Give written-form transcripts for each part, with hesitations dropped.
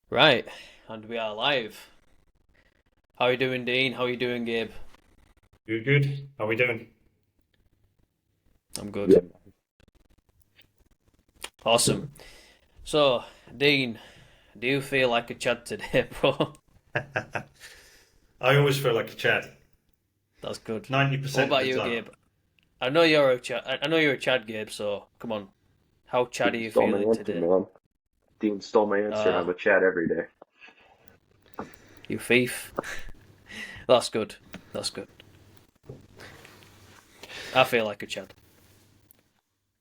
Right, and we are live. How are you doing, Dean? How are you doing, Gabe? Good, good. How we doing? I'm good. Yeah. Awesome. So, Dean, do you feel like a Chad today, bro? I always feel like a Chad. That's good. What 90% of about the you, time. Gabe? I know you're a Chad. I know you're a Chad, Gabe. So, come on. How Chad are Dean you stole my feeling answer, today? man. Dean stole my answer. I'm Ah, a chat every day. you thief. That's good. That's good. I feel like a Chad.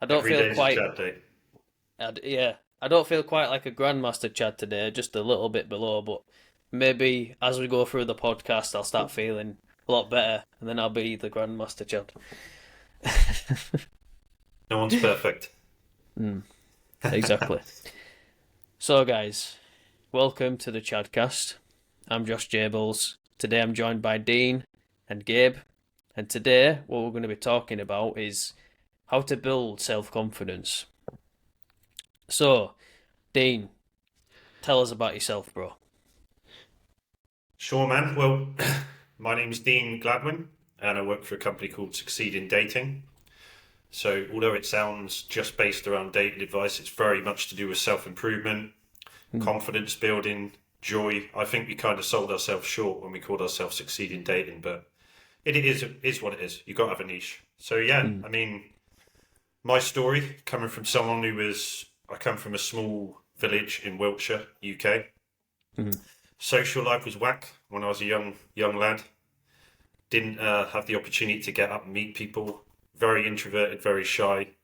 I don't Every feel day is a quite. Chad day. Yeah, I don't feel quite like a Grandmaster Chad today. Just a little bit below, but maybe as we go through the podcast, I'll start feeling a lot better, and then I'll be the Grandmaster Chad. No one's perfect. Mm, exactly. So, guys, welcome to the CHADcast. I'm Josh Jables. Today I'm joined by Dean and Gabe, and today what we're going to be talking about is how to build self-confidence. So, Dean, tell us about yourself, bro. Sure, man. Well, my name's Dean Gladwyn, and I work for a company called Succeed in Dating. So, although it sounds just based around dating advice, it's very much to do with self-improvement, Mm, confidence building, joy. I think we kind of sold ourselves short when we called ourselves Succeed in Dating, but it is what it is. You got to have a niche. So, yeah, mm, I mean, my story coming from someone I come from a small village in Wiltshire, UK. mm, Social life was whack when I was a young lad. Didn't have the opportunity to get up and meet people. Very introverted, very shy.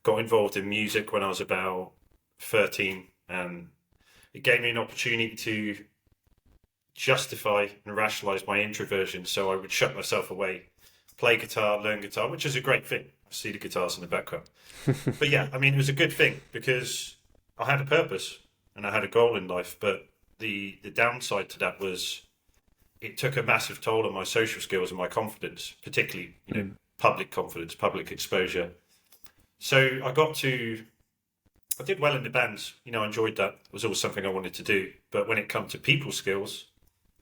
Got involved in music when I was about 13, and it gave me an opportunity to justify and rationalize my introversion. So I would shut myself away, play guitar, learn guitar, which is a great thing. I see the guitars in the background. But yeah, I mean, it was a good thing because I had a purpose and I had a goal in life. But the downside to that was it took a massive toll on my social skills and my confidence, particularly mm, public confidence, public exposure. So I did well in the bands. I enjoyed that. It was always something I wanted to do. But when it comes to people skills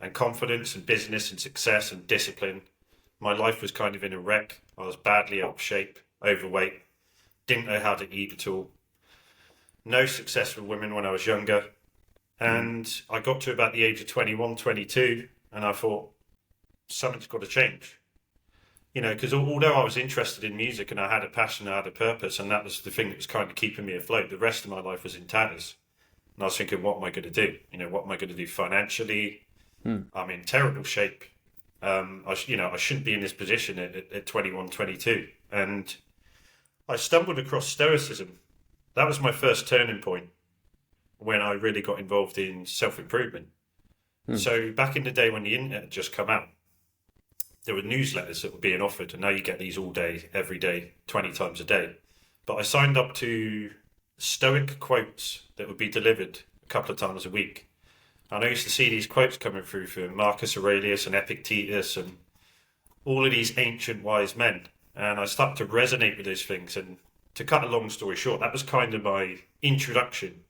and confidence and business and success and discipline, my life was kind of in a wreck. I was badly out of shape, overweight, didn't know how to eat at all. No success with women when I was younger. mm, And I got to about the age of 21, 22, and I thought, something's got to change. Because although I was interested in music and I had a passion, I had a purpose, and that was the thing that was kind of keeping me afloat, the rest of my life was in tatters. And I was thinking, what am I going to do? What am I going to do financially? mm, I'm in terrible shape. I shouldn't be in this position at 21, 22. And I stumbled across Stoicism. That was my first turning point when I really got involved in self improvement. mm, So back in the day when the internet had just come out, there were newsletters that were being offered, and now you get these all day, every day, 20 times a day. But I signed up to Stoic quotes that would be delivered a couple of times a week. And I used to see these quotes coming through from Marcus Aurelius and Epictetus and all of these ancient wise men. And I started to resonate with those things. And to cut a long story short, that was kind of my introduction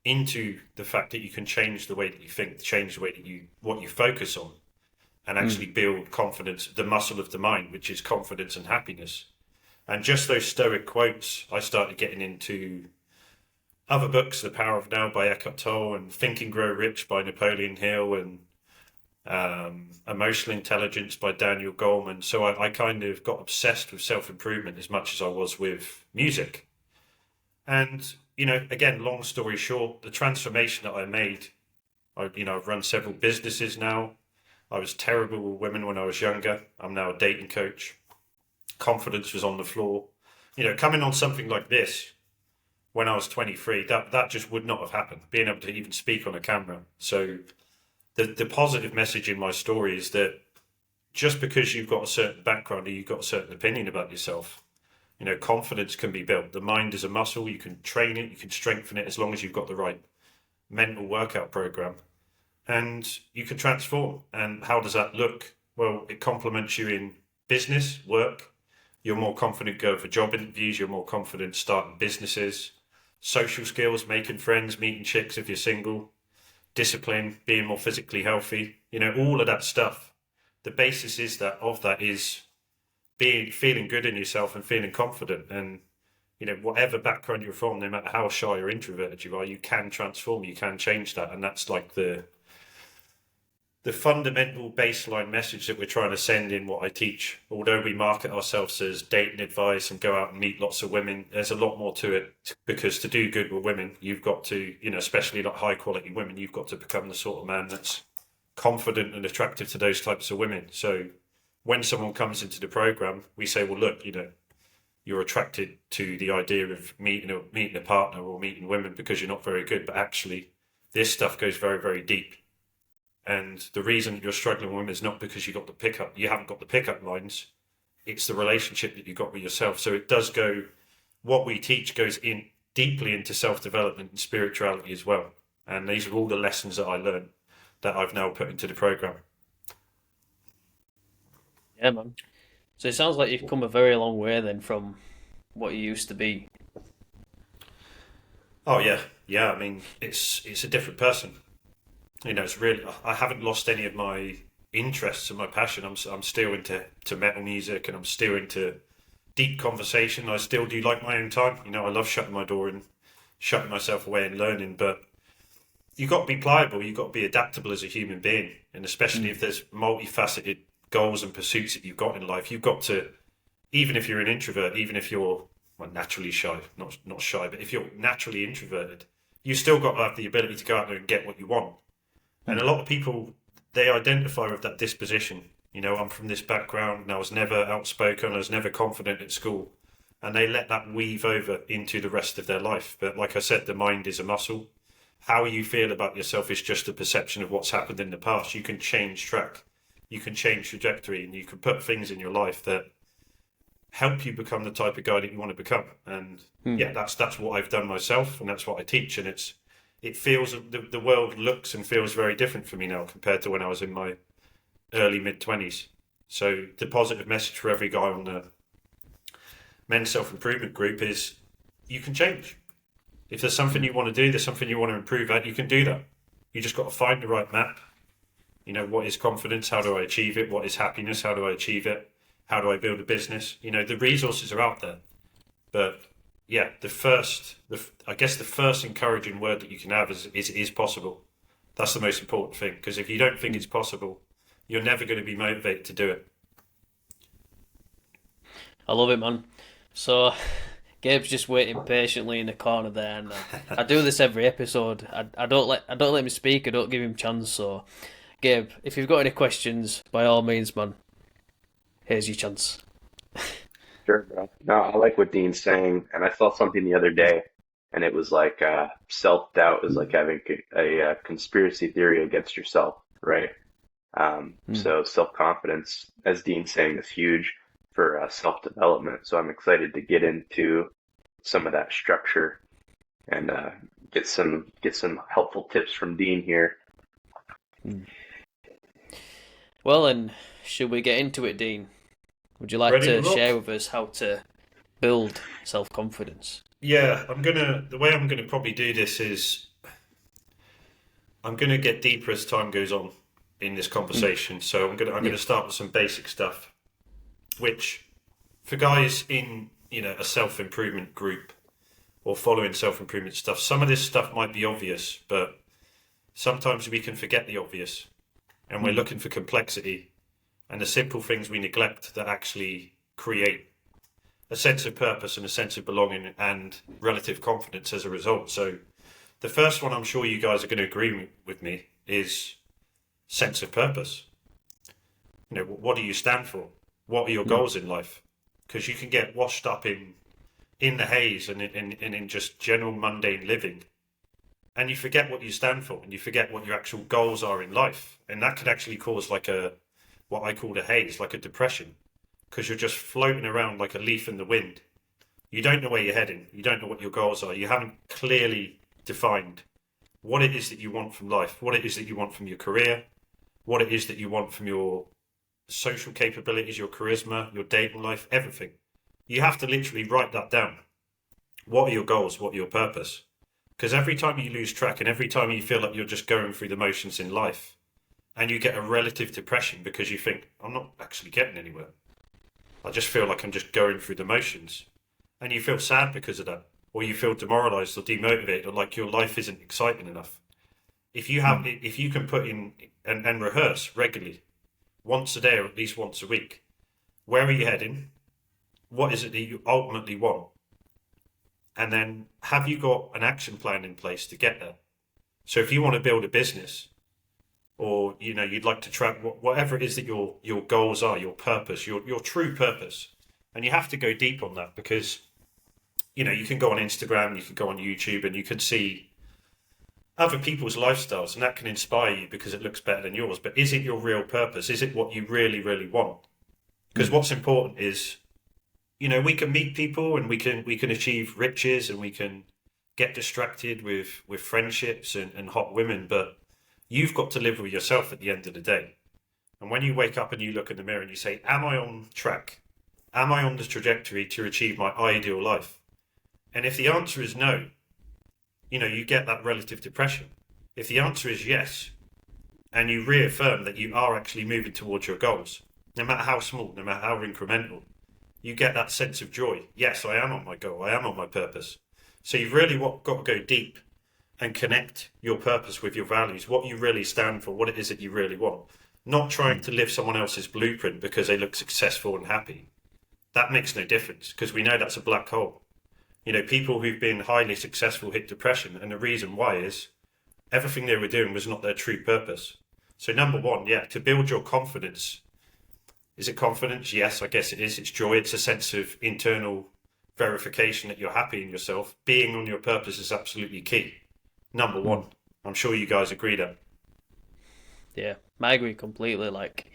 into the fact that you can change the way that you think, change the way that what you focus on, and mm, actually build confidence, the muscle of the mind, which is confidence and happiness. And just those Stoic quotes, I started getting into other books, The Power of Now by Eckhart Tolle, and Think and Grow Rich by Napoleon Hill, and Emotional Intelligence by Daniel Goleman. So I kind of got obsessed with self improvement as much as I was with music. And again, long story short, the transformation that I made. I've run several businesses now. I was terrible with women when I was younger. I'm now a dating coach. Confidence was on the floor. Coming on something like this when I was 23, that just would not have happened. Being able to even speak on a camera. So the positive message in my story is that just because you've got a certain background or you've got a certain opinion about yourself, confidence can be built. The mind is a muscle. You can train it. You can strengthen it as long as you've got the right mental workout program, and you can transform. And how does that look? Well, it complements you in business, work. You're more confident going for job interviews. You're more confident starting businesses. Social skills, making friends, meeting chicks if you're single. discipline, being more physically healthy, all of that stuff. The basis is that is feeling good in yourself and feeling confident. And, whatever background you're from, no matter how shy or introverted you are, you can transform, you can change that. And that's like the fundamental baseline message that we're trying to send in what I teach. Although we market ourselves as dating advice and go out and meet lots of women, there's a lot more to it, because to do good with women, you've got to, especially like high quality women, you've got to become the sort of man that's confident and attractive to those types of women. So when someone comes into the program, we say, well, look, you're attracted to the idea of meeting a partner or meeting women because you're not very good, but actually this stuff goes very, very deep. And the reason you're struggling with women is not because you haven't got the pickup lines. It's the relationship that you got with yourself. So it does go, what we teach goes in deeply into self-development and spirituality as well. And these are all the lessons that I learned that I've now put into the program. Yeah, man. So it sounds like you've come a very long way then from what you used to be. Oh yeah. I mean, it's a different person. It's really, I haven't lost any of my interests and my passion. I'm still into metal music, and I'm still into deep conversation. I still do like my own time. I love shutting my door and shutting myself away and learning. But you've got to be pliable. You've got to be adaptable as a human being, and especially if there's multifaceted goals and pursuits that you've got in life, you've got to, even if you're an introvert, even if you're naturally shy, not shy, but if you're naturally introverted, you still got to have the ability to go out there and get what you want. And a lot of people, they identify with that disposition. I'm from this background and I was never outspoken, I was never confident at school. And they let that weave over into the rest of their life. But like I said, the mind is a muscle. How you feel about yourself is just a perception of what's happened in the past. You can change track, you can change trajectory, and you can put things in your life that help you become the type of guy that you want to become. And yeah, that's what I've done myself, and that's what I teach. And it feels, the world looks and feels very different for me now compared to when I was in my early mid-20s. So the positive message for every guy on the men's self-improvement group is you can change. If there's something you want to do, there's something you want to improve at, you can do that. You just got to find the right map. What is confidence? How do I achieve it? What is happiness? How do I achieve it? How do I build a business? The resources are out there. But yeah, the first encouraging word that you can have is it is possible. That's the most important thing, because if you don't think it's possible, you're never going to be motivated to do it. I love it, man. So Gabe's just waiting patiently in the corner there, and I do this every episode. I don't let him speak. I don't give him chance. So, Gabe, if you've got any questions, by all means, man, here's your chance. Sure, bro. No, I like what Dean's saying, and I saw something the other day, and it was like self-doubt is like having a conspiracy theory against yourself, right? So self-confidence, as Dean's saying, is huge for self-development. So I'm excited to get into some of that structure and get some helpful tips from Dean here. Well, and should we get into it, Dean? Would you like Ready to to rock? share with us how to build self-confidence? Yeah, the way I'm gonna probably do this is I'm gonna get deeper as time goes on in this conversation. So I'm gonna start with some basic stuff, which for guys in a self-improvement group or following self-improvement stuff, some of this stuff might be obvious, but sometimes we can forget the obvious, and we're looking for complexity and the simple things we neglect that actually create a sense of purpose and a sense of belonging and relative confidence as a result. So the first one, I'm sure you guys are going to agree with me, is sense of purpose. What do you stand for? What are your goals in life? Because you can get washed up in the haze and in just general mundane living, and you forget what you stand for, and you forget what your actual goals are in life, and that could actually cause what I call a haze, like a depression, because you're just floating around like a leaf in the wind. You don't know where you're heading. You don't know what your goals are. You haven't clearly defined what it is that you want from life, what it is that you want from your career, what it is that you want from your social capabilities, your charisma, your dating life, everything. You have to literally write that down. What are your goals? What are your purpose? Because every time you lose track and every time you feel like you're just going through the motions in life, and you get a relative depression because you think, I'm not actually getting anywhere. I just feel like I'm just going through the motions. And you feel sad because of that. Or you feel demoralized or demotivated, or like your life isn't exciting enough. If you can put in and rehearse regularly, once a day or at least once a week, where are you heading? What is it that you ultimately want? And then have you got an action plan in place to get there? So if you want to build a business, or you'd like to track whatever it is that your goals are, your purpose, your true purpose, and you have to go deep on that, because you can go on Instagram, you can go on YouTube, and you can see other people's lifestyles, and that can inspire you because it looks better than yours. But is it your real purpose? Is it what you really, really want? Because what's important is, we can meet people and we can achieve riches and we can get distracted with friendships and hot women, but you've got to live with yourself at the end of the day. And when you wake up and you look in the mirror and you say, am I on track? Am I on the trajectory to achieve my ideal life? And if the answer is no, you get that relative depression. If the answer is yes, and you reaffirm that you are actually moving towards your goals, no matter how small, no matter how incremental, you get that sense of joy. Yes, I am on my goal. I am on my purpose. So you've really got to go deep and connect your purpose with your values, what you really stand for, what it is that you really want. Not trying to live someone else's blueprint because they look successful and happy. That makes no difference, because we know that's a black hole. People who've been highly successful hit depression, and the reason why is everything they were doing was not their true purpose. So number one, to build your confidence. Is it confidence? Yes, I guess it is. It's joy. It's a sense of internal verification that you're happy in yourself. Being on your purpose is absolutely key. Number one. I'm sure you guys agree that. Yeah, I agree completely. Like,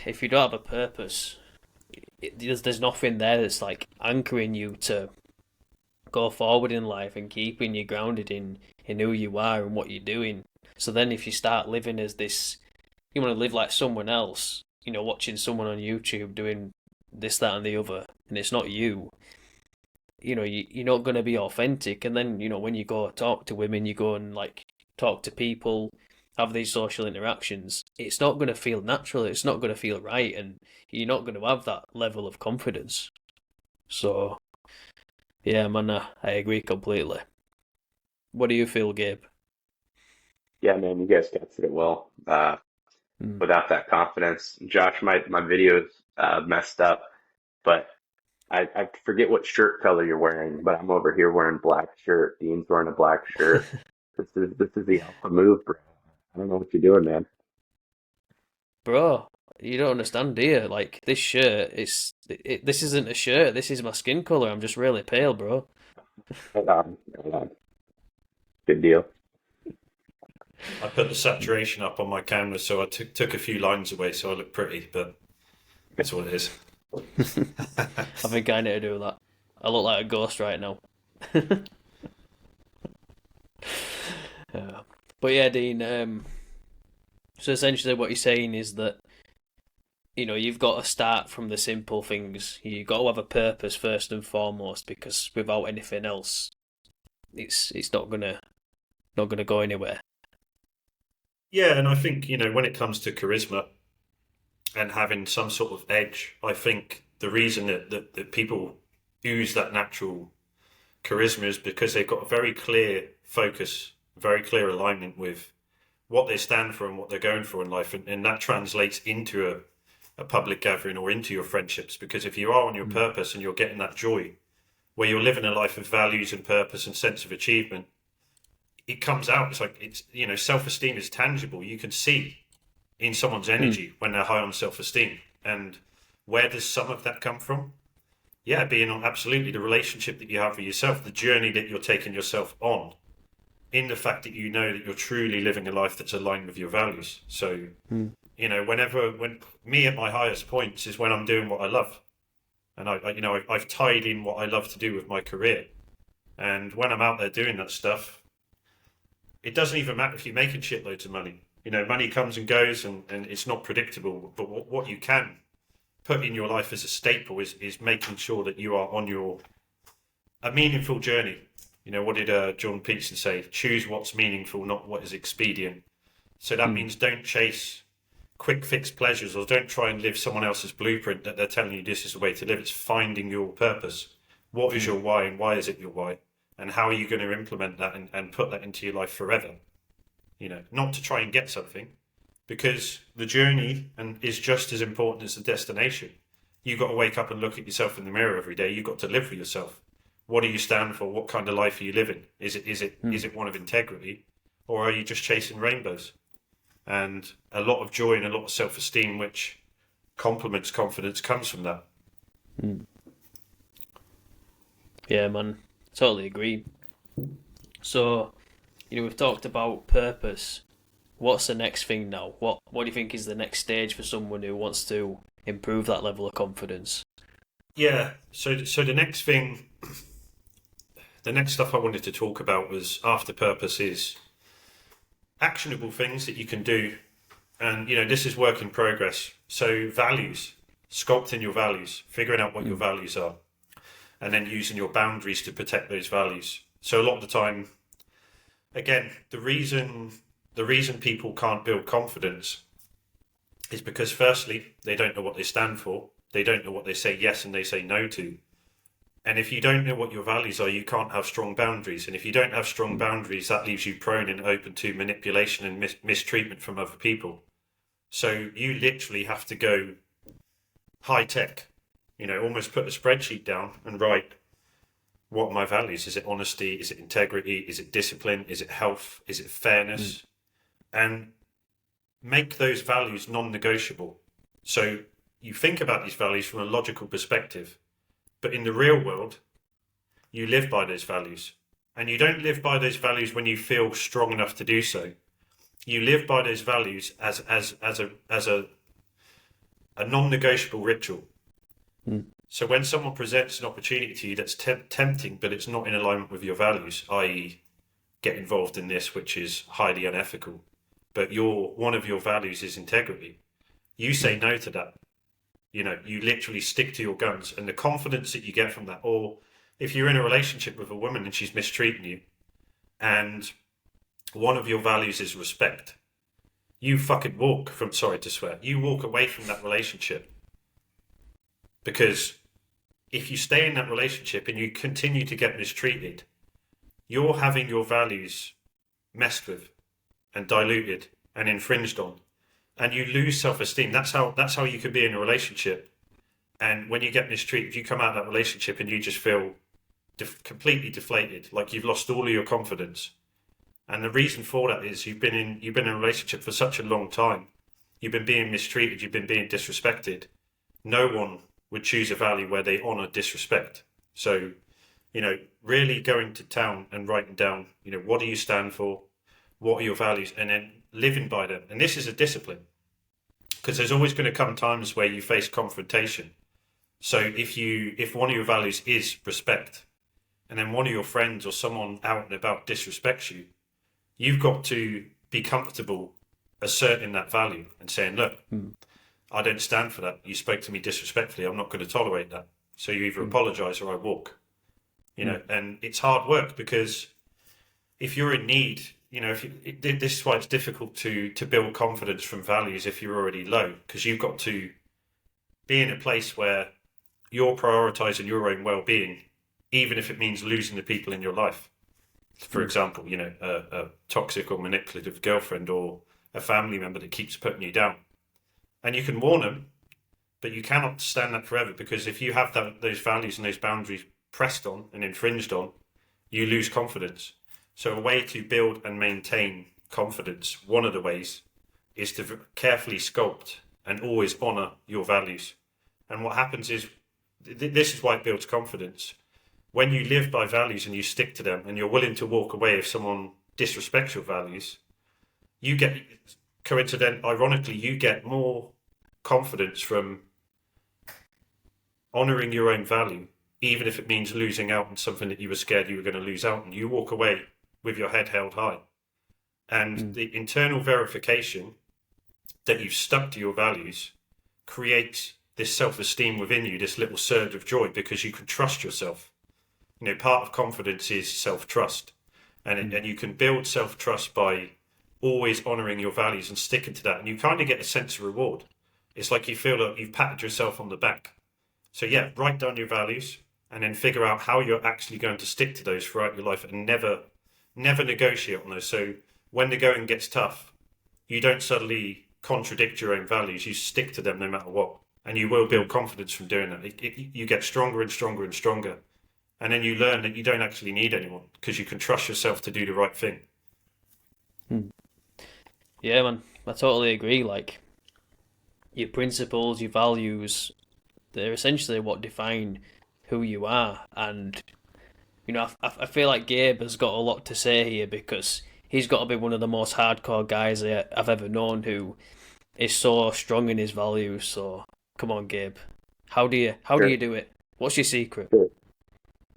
if you don't have a purpose, there's nothing there that's like anchoring you to go forward in life and keeping you grounded in who you are and what you're doing. So then if you start living as this, you want to live like someone else, watching someone on YouTube doing this, that and the other, and it's not you, you're not going to be authentic. And then, when you go talk to women, you go and like talk to people, have these social interactions, it's not going to feel natural, it's not going to feel right, and you're not going to have that level of confidence. So, yeah, man, I agree completely. What do you feel, Gabe? Yeah, man, you guys captured it well. Without that confidence, Josh, my video's messed up, but I forget what shirt color you're wearing, but I'm over here wearing black shirt. Dean's wearing a black shirt. This is the alpha move, bro. I don't know what you're doing, man. Bro, you don't understand, do you? Like, this shirt, this isn't a shirt, this is my skin colour, I'm just really pale, bro. Hold on, hold on. Good deal. I put the saturation up on my camera, so I took a few lines away so I look pretty, but that's what it is. I think I need to do that. I look like a ghost right now. But yeah, Dean, so essentially what you're saying is that, you've got to start from the simple things. You've got to have a purpose first and foremost, because without anything else, it's not gonna go anywhere. Yeah, and I think, when it comes to charisma and having some sort of edge, I think the reason that people use that natural charisma is because they've got a very clear focus, very clear alignment with what they stand for and what they're going for in life. And that translates into a public gathering or into your friendships. Because if you are on your purpose and you're getting that joy, where you're living a life of values and purpose and sense of achievement, it comes out. It's like, self-esteem is tangible. You can see in someone's energy when they're high on self-esteem. And where does some of that come from? Yeah, being on absolutely the relationship that you have with yourself, the journey that you're taking yourself on, in the fact that you know that you're truly living a life that's aligned with your values. So, when me at my highest points is when I'm doing what I love. And I've tied in what I love to do with my career. And when I'm out there doing that stuff, it doesn't even matter if you're making shitloads of money. Money comes and goes and it's not predictable. But what you can put in your life as a staple is making sure that you are on a meaningful journey What did John Peterson say? Choose what's meaningful, not what is expedient. So that means don't chase quick fix pleasures, or don't try and live someone else's blueprint that they're telling you this is the way to live. It's finding your purpose. What is your why, and why is it your why? And how are you going to implement that and put that into your life forever? Not to try and get something, because the journey is just as important as the destination. You've got to wake up and look at yourself in the mirror every day. You've got to live for yourself. What do you stand for? What kind of life are you living? Is it one of integrity, or are you just chasing rainbows? And a lot of joy and a lot of self-esteem, which complements confidence, comes from that. Yeah, man, totally agree. So, we've talked about purpose. What's the next thing now? What do you think is the next stage for someone who wants to improve that level of confidence? Yeah, so the next thing, the next stuff I wanted to talk about was after purpose is actionable things that you can do. And, this is work in progress. So values, sculpting your values, figuring out what your values are, and then using your boundaries to protect those values. So a lot of the time, again, the reason people can't build confidence is because, firstly, they don't know what they stand for. They don't know what they say yes and they say no to. And if you don't know what your values are, you can't have strong boundaries. And if you don't have strong boundaries, that leaves you prone and open to manipulation and mistreatment from other people. So you literally have to go high tech, almost put a spreadsheet down and write, what are my values? Is it honesty? Is it integrity? Is it discipline? Is it health? Is it fairness? And make those values non-negotiable. So you think about these values from a logical perspective. But in the real world, you live by those values. And you don't live by those values when you feel strong enough to do so. You live by those values as a non-negotiable ritual. So when someone presents an opportunity to you that's tempting, but it's not in alignment with your values, i.e. get involved in this, which is highly unethical, but one of your values is integrity, you say no to that. You literally stick to your guns, and the confidence that you get from that. Or if you're in a relationship with a woman and she's mistreating you, and one of your values is respect, you fucking walk away from that relationship. Because if you stay in that relationship and you continue to get mistreated, you're having your values messed with and diluted and infringed on. And you lose self-esteem. That's how you could be in a relationship. And when you get mistreated, you come out of that relationship and you just feel completely deflated, like you've lost all of your confidence. And the reason for that is you've been in a relationship for such a long time. You've been being mistreated. You've been being disrespected. No one would choose a value where they honour disrespect. So, really going to town and writing down, what do you stand for? What are your values? And then living by them. And this is a discipline, because there's always going to come times where you face confrontation. So if one of your values is respect, and then one of your friends or someone out and about disrespects you, you've got to be comfortable asserting that value and saying, look, I don't stand for that. You spoke to me disrespectfully. I'm not going to tolerate that. So you either apologise or I walk. And it's hard work, because if you're in need, this is why it's difficult to build confidence from values if you're already low, because you've got to be in a place where you're prioritising your own well-being, even if it means losing the people in your life. For example, a toxic or manipulative girlfriend or a family member that keeps putting you down. And you can warn them, but you cannot stand that forever, because if you have those values and those boundaries pressed on and infringed on, you lose confidence. So a way to build and maintain confidence, one of the ways, is to carefully sculpt and always honour your values. And what happens is, this is why it builds confidence. When you live by values and you stick to them and you're willing to walk away if someone disrespects your values, you get, ironically, you get more confidence from honouring your own value, even if it means losing out on something that you were scared you were going to lose out on. You walk away with your head held high. And the internal verification that you've stuck to your values creates this self-esteem within you, this little surge of joy, because you can trust yourself. Part of confidence is self-trust, and you can build self-trust by always honoring your values and sticking to that, and you kind of get a sense of reward. It's like you feel like you've patted yourself on the back. So yeah, write down your values and then figure out how you're actually going to stick to those throughout your life, and never negotiate on those. So when the going gets tough, you don't suddenly contradict your own values. You stick to them no matter what, and you will build confidence from doing that. You get stronger and stronger and stronger, and then you learn that you don't actually need anyone because you can trust yourself to do the right thing. Yeah, man, I totally agree. Like, your principles, your values, they're essentially what define who you are. And, I feel like Gabe has got a lot to say here, because he's got to be one of the most hardcore guys I've ever known, who is so strong in his values. So, come on, Gabe. How do you do it? What's your secret? Sure.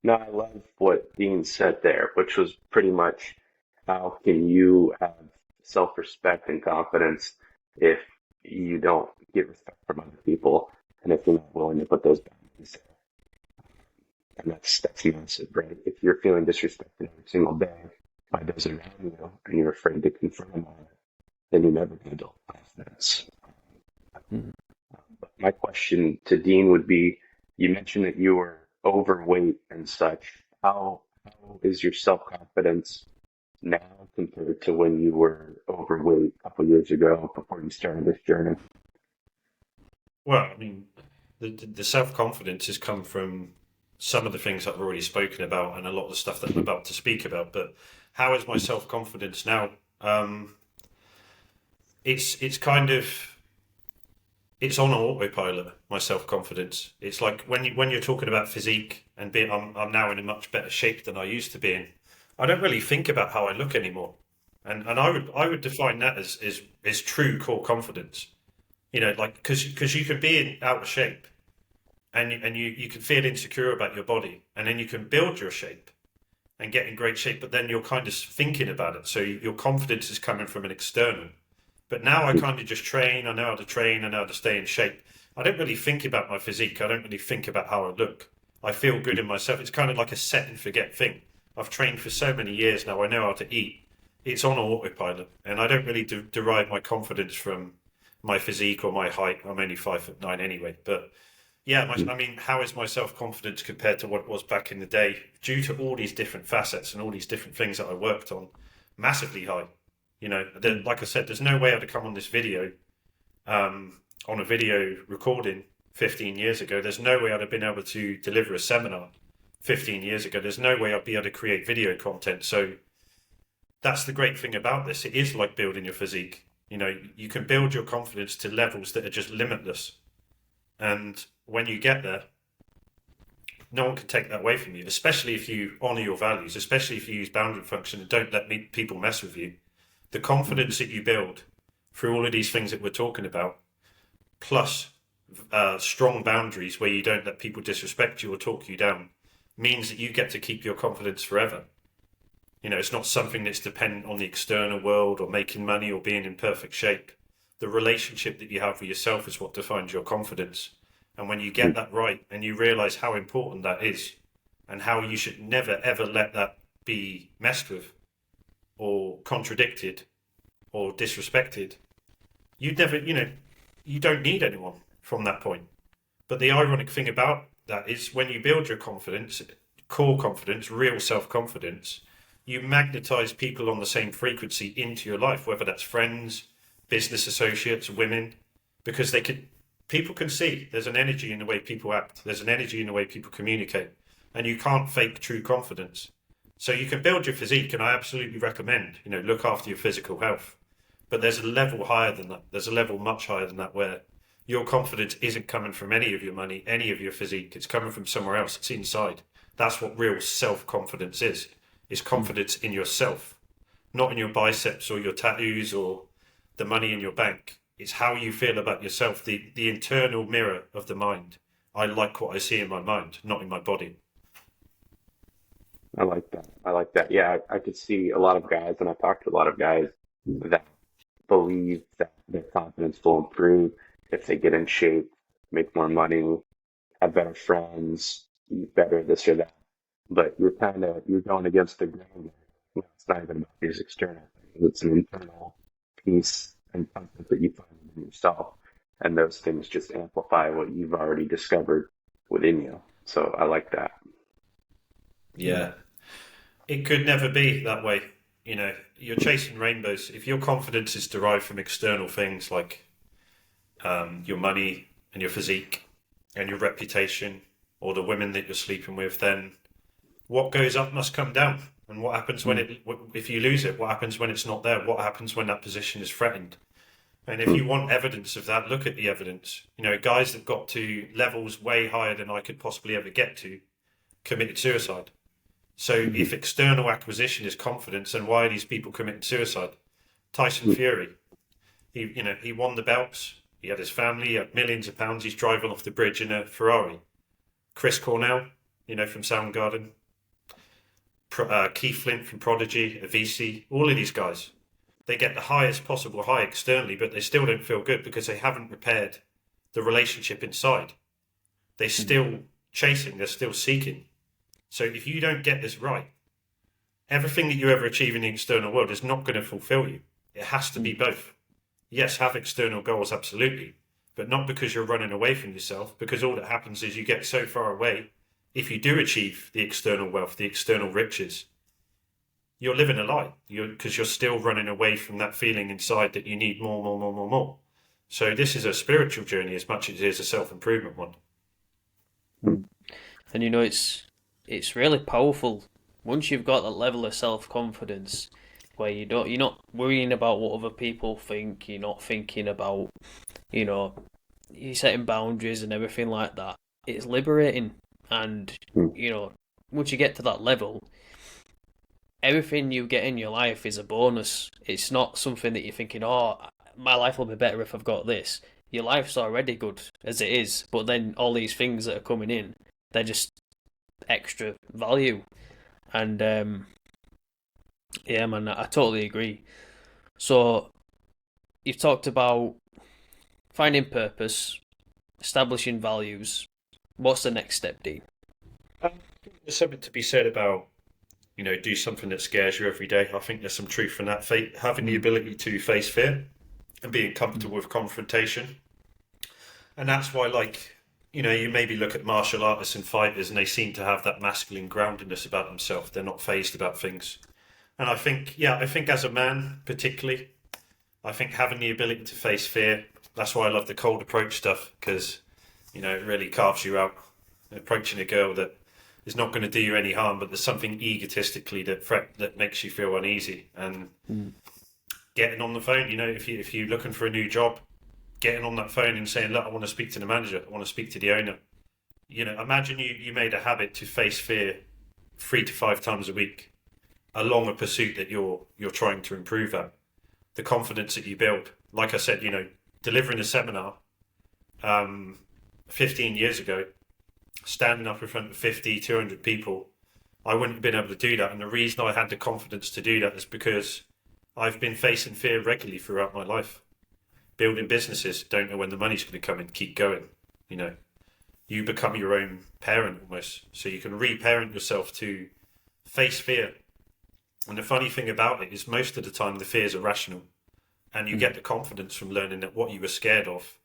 No, I love what Dean said there, which was pretty much, how can you have self-respect and confidence if you don't get respect from other people, and if you're not willing to put those boundaries there? And that's massive, right? If you're feeling disrespected every single day by those around you, and you're afraid to confront them on it, then you're never going to build confidence. Mhm. But my question to Dean would be, you mentioned that you were overweight and such. How is your self-confidence now compared to when you were overweight a couple years ago before you started this journey? Well, I mean, the self-confidence has come from some of the things that I've already spoken about and a lot of the stuff that I'm about to speak about. But how is my self-confidence now? It's kind of, it's on autopilot, my self-confidence. It's like when you're talking about physique and being, I'm now in a much better shape than I used to be in. I don't really think about how I look anymore, and I would define that as true core confidence. Like, because you can be out of shape, and you can feel insecure about your body, and then you can build your shape and get in great shape, but then you're kind of thinking about it. So your confidence is coming from an external. But now I kind of just train. I know how to train. I know how to stay in shape. I don't really think about my physique. I don't really think about how I look. I feel good in myself. It's kind of like a set and forget thing. I've trained for so many years now. I know how to eat. It's on autopilot, and I don't really derive my confidence from my physique or my height. I'm only 5'9" anyway. But yeah, I mean, how is my self-confidence compared to what it was back in the day? Due to all these different facets and all these different things that I worked on, massively high. Like I said, there's no way I'd have come on this video, on a video recording 15 years ago. There's no way I'd have been able to deliver a seminar 15 years ago. There's no way I'd be able to create video content. So that's the great thing about this. It is like building your physique. You can build your confidence to levels that are just limitless. And when you get there, no one can take that away from you, especially if you honor your values, especially if you use boundary function and don't let people mess with you. The confidence that you build through all of these things that we're talking about, plus strong boundaries where you don't let people disrespect you or talk you down, means that you get to keep your confidence forever. It's not something that's dependent on the external world or making money or being in perfect shape. The relationship that you have with yourself is what defines your confidence. And when you get that right and you realize how important that is, and how you should never, ever let that be messed with or contradicted or disrespected, you don't need anyone from that point. But the ironic thing about that is, when you build your confidence, core confidence, real self-confidence, you magnetize people on the same frequency into your life, whether that's friends, business associates, women, because people can see there's an energy in the way people act. There's an energy in the way people communicate, and you can't fake true confidence. So you can build your physique, and I absolutely recommend, look after your physical health. But there's a level higher than that. There's a level much higher than that, where your confidence isn't coming from any of your money, any of your physique. It's coming from somewhere else. It's inside. That's what real self-confidence is. It's confidence in yourself, not in your biceps or your tattoos or the money in your bank. It's how you feel about yourself, the internal mirror of the mind. I like what I see in my mind, not in my body. I like that. I like that. Yeah, I could see a lot of guys, and I talked to a lot of guys that believe that their confidence will improve if they get in shape, make more money, have better friends, eat better, this or that. but you're going against the grain there. It's not even about these external things. It's an internal peace and comfort that you find within yourself. And those things just amplify what you've already discovered within you. So I like that. Yeah. It could never be that way. You're chasing rainbows. If your confidence is derived from external things like your money and your physique and your reputation or the women that you're sleeping with, then what goes up must come down. And what happens if you lose it? What happens when it's not there? What happens when that position is threatened? And if you want evidence of that, look at the evidence. Guys that got to levels way higher than I could possibly ever get to committed suicide. So if external acquisition is confidence, then why are these people committing suicide? Tyson Fury, he won the belts. He had his family. He had millions of pounds. He's driving off the bridge in a Ferrari. Chris Cornell, from Soundgarden. Keith Flint from Prodigy, Avicii, all of these guys. They get the highest possible high externally, but they still don't feel good because they haven't repaired the relationship inside. They're still chasing. They're still seeking. So if you don't get this right, everything that you ever achieve in the external world is not going to fulfill you. It has to be both. Yes, have external goals, absolutely, but not because you're running away from yourself, because all that happens is you get so far away. If you do achieve the external wealth, the external riches, you're living a lie because you're still running away from that feeling inside that you need more, more, more, more, more. So this is a spiritual journey as much as it is a self-improvement one. And it's really powerful once you've got that level of self-confidence where you're not worrying about what other people think, you're not thinking about, you're setting boundaries and everything like that. It's liberating. And, once you get to that level, everything you get in your life is a bonus. It's not something that you're thinking, oh, my life will be better if I've got this. Your life's already good as it is, but then all these things that are coming in, they're just extra value. And, yeah, man, I totally agree. So, you've talked about finding purpose, establishing values. What's the next step, Dean? There's something to be said about, do something that scares you every day. I think there's some truth in that. Having the ability to face fear and being comfortable with confrontation. And that's why, you maybe look at martial artists and fighters and they seem to have that masculine groundedness about themselves. They're not fazed about things. And I think as a man, particularly, I think having the ability to face fear, that's why I love the cold approach stuff, because it really carves you out. Approaching a girl that is not going to do you any harm, but there's something egotistically that makes you feel uneasy. And getting on the phone, if you're looking for a new job, getting on that phone and saying, look, I want to speak to the manager, I want to speak to the owner. Imagine you made a habit to face fear 3 to 5 times a week along a pursuit that you're trying to improve at. The confidence that you build. Like I said, delivering a seminar 15 years ago, standing up in front of 50, 200 people, I wouldn't have been able to do that. And the reason I had the confidence to do that is because I've been facing fear regularly throughout my life. Building businesses, don't know when the money's going to come in, keep going. You become your own parent almost. So you can reparent yourself to face fear. And the funny thing about it is most of the time the fears are rational. And you get the confidence from learning that what you were scared of,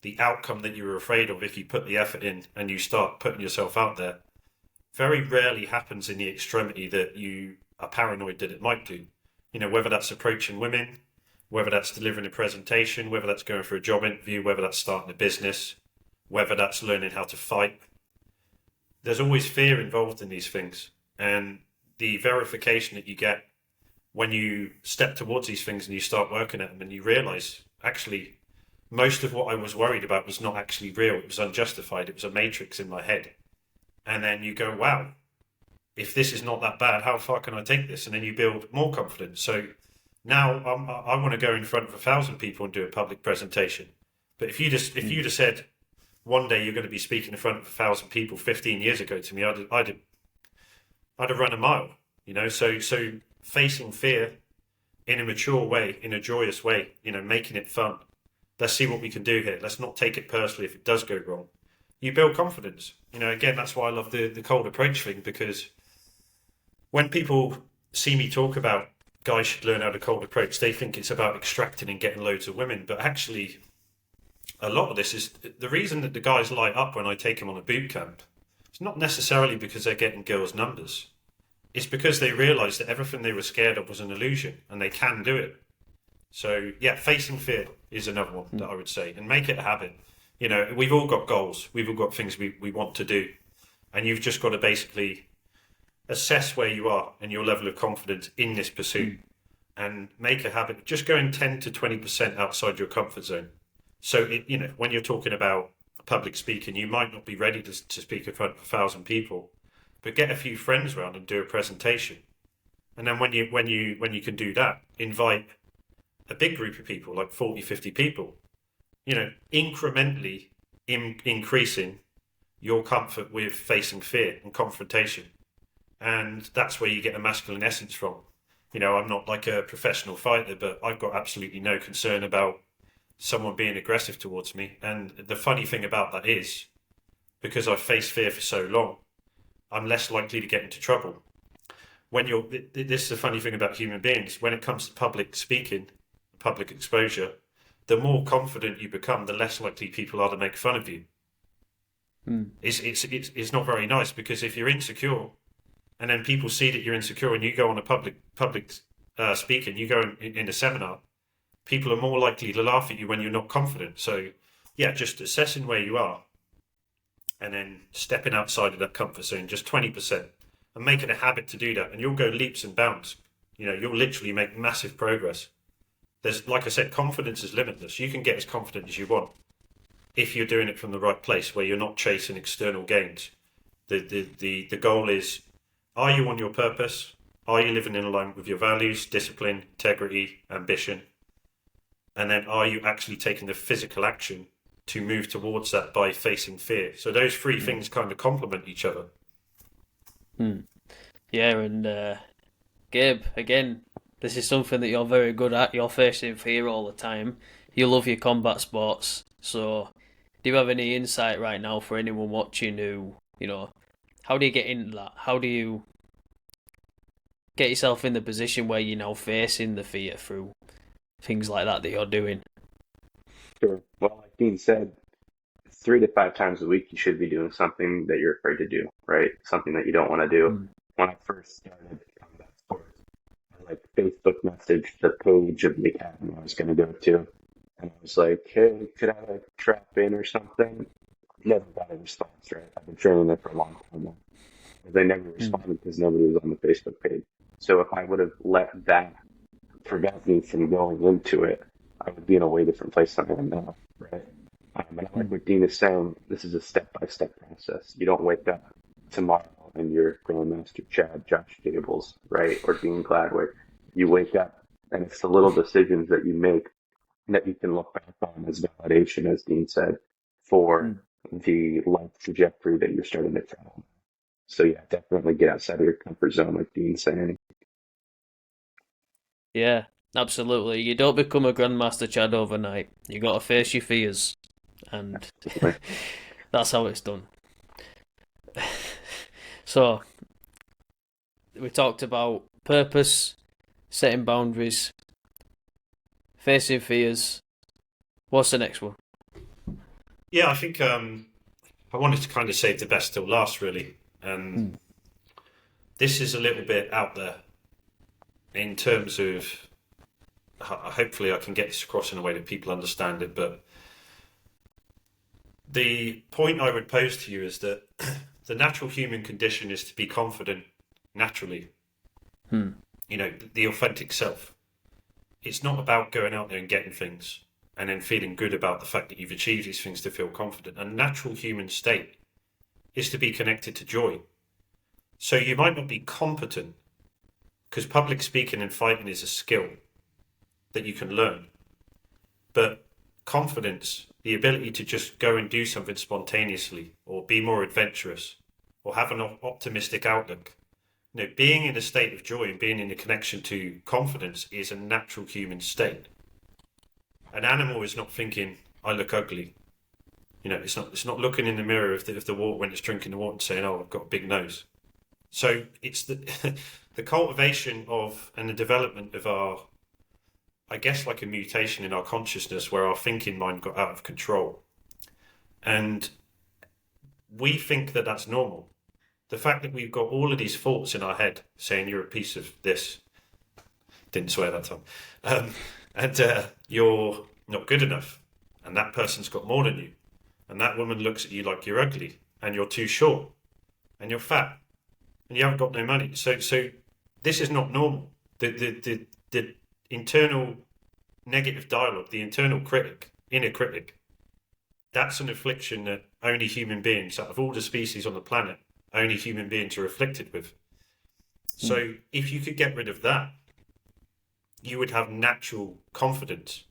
the outcome that you were afraid of if you put the effort in and you start putting yourself out there, very rarely happens in the extremity that you are paranoid that it might do. Whether that's approaching women, whether that's delivering a presentation, whether that's going for a job interview, whether that's starting a business, whether that's learning how to fight. There's always fear involved in these things. And the verification that you get when you step towards these things and you start working at them and you realize, actually, most of what I was worried about was not actually real. It was unjustified. It was a matrix in my head. And then you go, wow, if this is not that bad, how far can I take this? And then you build more confidence. So now I want to go in front of 1,000 people and do a public presentation. But if you'd have said one day you're going to be speaking in front of 1,000 people 15 years ago to me, I'd have run a mile. So facing fear in a mature way, in a joyous way, making it fun. Let's see what we can do here. Let's not take it personally if it does go wrong. You build confidence. Again, that's why I love the cold approach thing, because when people see me talk about guys should learn how to cold approach, they think it's about extracting and getting loads of women. But actually, a lot of this is the reason that the guys light up when I take them on a boot camp. It's not necessarily because they're getting girls' numbers. It's because they realise that everything they were scared of was an illusion and they can do it. So, yeah, facing fear is another one that I would say, and make it a habit. You know, we've all got goals. We've all got things we want to do. And you've just got to basically assess where you are and your level of confidence in this pursuit and make a habit. Just going 10 to 20% outside your comfort zone. So, you know, when you're talking about public speaking, you might not be ready to speak in front of 1,000 people, but get a few friends around and do a presentation. And then when you can do that, invite a big group of people, like 40, 50 people, you know, incrementally increasing your comfort with facing fear and confrontation. And that's where you get a masculine essence from. You know, I'm not like a professional fighter, but I've got absolutely no concern about someone being aggressive towards me. And the funny thing about that is, because I've faced fear for so long, I'm less likely to get into trouble. This is the funny thing about human beings, when it comes to public speaking, public exposure, the more confident you become, the less likely people are to make fun of you. It's not very nice, because if you're insecure and then people see that you're insecure and you go on a public speaking, you go in a seminar, people are more likely to laugh at you when you're not confident. So yeah, just assessing where you are and then stepping outside of that comfort zone, just 20%, and making a habit to do that, and you'll go leaps and bounds. You know, you'll literally make massive progress. There's, like I said, confidence is limitless. You can get as confident as you want if you're doing it from the right place, where you're not chasing external gains. The goal is, are you on your purpose? Are you living in alignment with your values, discipline, integrity, ambition? And then are you actually taking the physical action to move towards that by facing fear? So those three things kind of complement each other. Yeah, and Gabe, again, this is something that you're very good at. You're facing fear all the time. You love your combat sports. So do you have any insight right now for anyone watching who, you know, how do you get into that? How do you get yourself in the position where you're now facing the fear through things like that you're doing? Sure. Well, like Dean said, 3 to 5 times a week, you should be doing something that you're afraid to do, right? Something that you don't want to do. When I first started combat sports, I Facebook messaged the page of the academy I was going to go to. And I was like, hey, could I trap in or something? Never got a response, right? I've been training there for a long time now. They never responded because nobody was on the Facebook page. So if I would have let that prevent me from going into it, I would be in a way different place than I am now, right? And I like what Dean is saying. This is a step-by-step process. You don't wake up tomorrow and you're Grandmaster Chad, Josh Gables, right? Or Dean Gladwyn. You wake up and it's the little decisions that you make that you can look back on as validation, as Dean said, for the life trajectory that you're starting to travel. So yeah, definitely get outside of your comfort zone, like Dean's saying. Yeah, absolutely. You don't become a Grandmaster Chad overnight. You got to face your fears, and that's how it's done. So, we talked about purpose, setting boundaries, facing fears. What's the next one? Yeah, I think I wanted to kind of save the best till last, really. And this is a little bit out there in terms of, hopefully I can get this across in a way that people understand it, but the point I would pose to you is that the natural human condition is to be confident naturally. You know, the authentic self. It's not about going out there and getting things and then feeling good about the fact that you've achieved these things to feel confident. A natural human state is to be connected to joy. So you might not be competent, because public speaking and fighting is a skill that you can learn. But confidence, the ability to just go and do something spontaneously, or be more adventurous, or have an optimistic outlook. You know, being in a state of joy and being in a connection to confidence is a natural human state. An animal is not thinking, I look ugly. You know, it's not looking in the mirror of the water when it's drinking the water and saying, oh, I've got a big nose. So it's the the cultivation of and the development of our, I guess, like a mutation in our consciousness where our thinking mind got out of control. And we think that that's normal. The fact that we've got all of these thoughts in our head saying you're a piece of this, didn't swear that time, and you're not good enough, and that person's got more than you, and that woman looks at you like you're ugly, and you're too short, and you're fat, and you haven't got no money. So this is not normal. The internal negative dialogue, the internal critic, inner critic, that's an affliction that only human beings, out of all the species on the planet, only human beings are afflicted with. So if you could get rid of that, you would have natural confidence,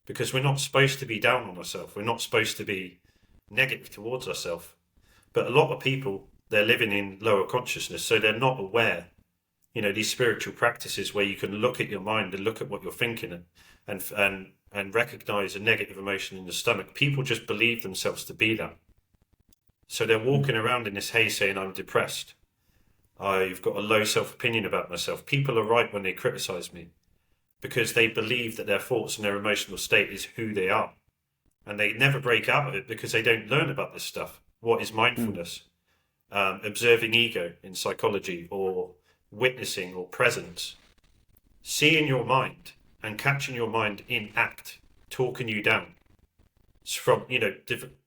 because we're not supposed to be down on ourselves. We're not supposed to be negative towards ourselves. But a lot of people, they're living in lower consciousness, so they're not aware. These spiritual practices where you can look at your mind and look at what you're thinking and recognize a negative emotion in the stomach. People just believe themselves to be that. So they're walking around in this haze saying, I'm depressed. I've got a low self-opinion about myself. People are right when they criticize me, because they believe that their thoughts and their emotional state is who they are. And they never break out of it because they don't learn about this stuff. What is mindfulness? Observing ego in psychology, or witnessing, or presence. Seeing your mind and catching your mind in act, talking you down. It's from,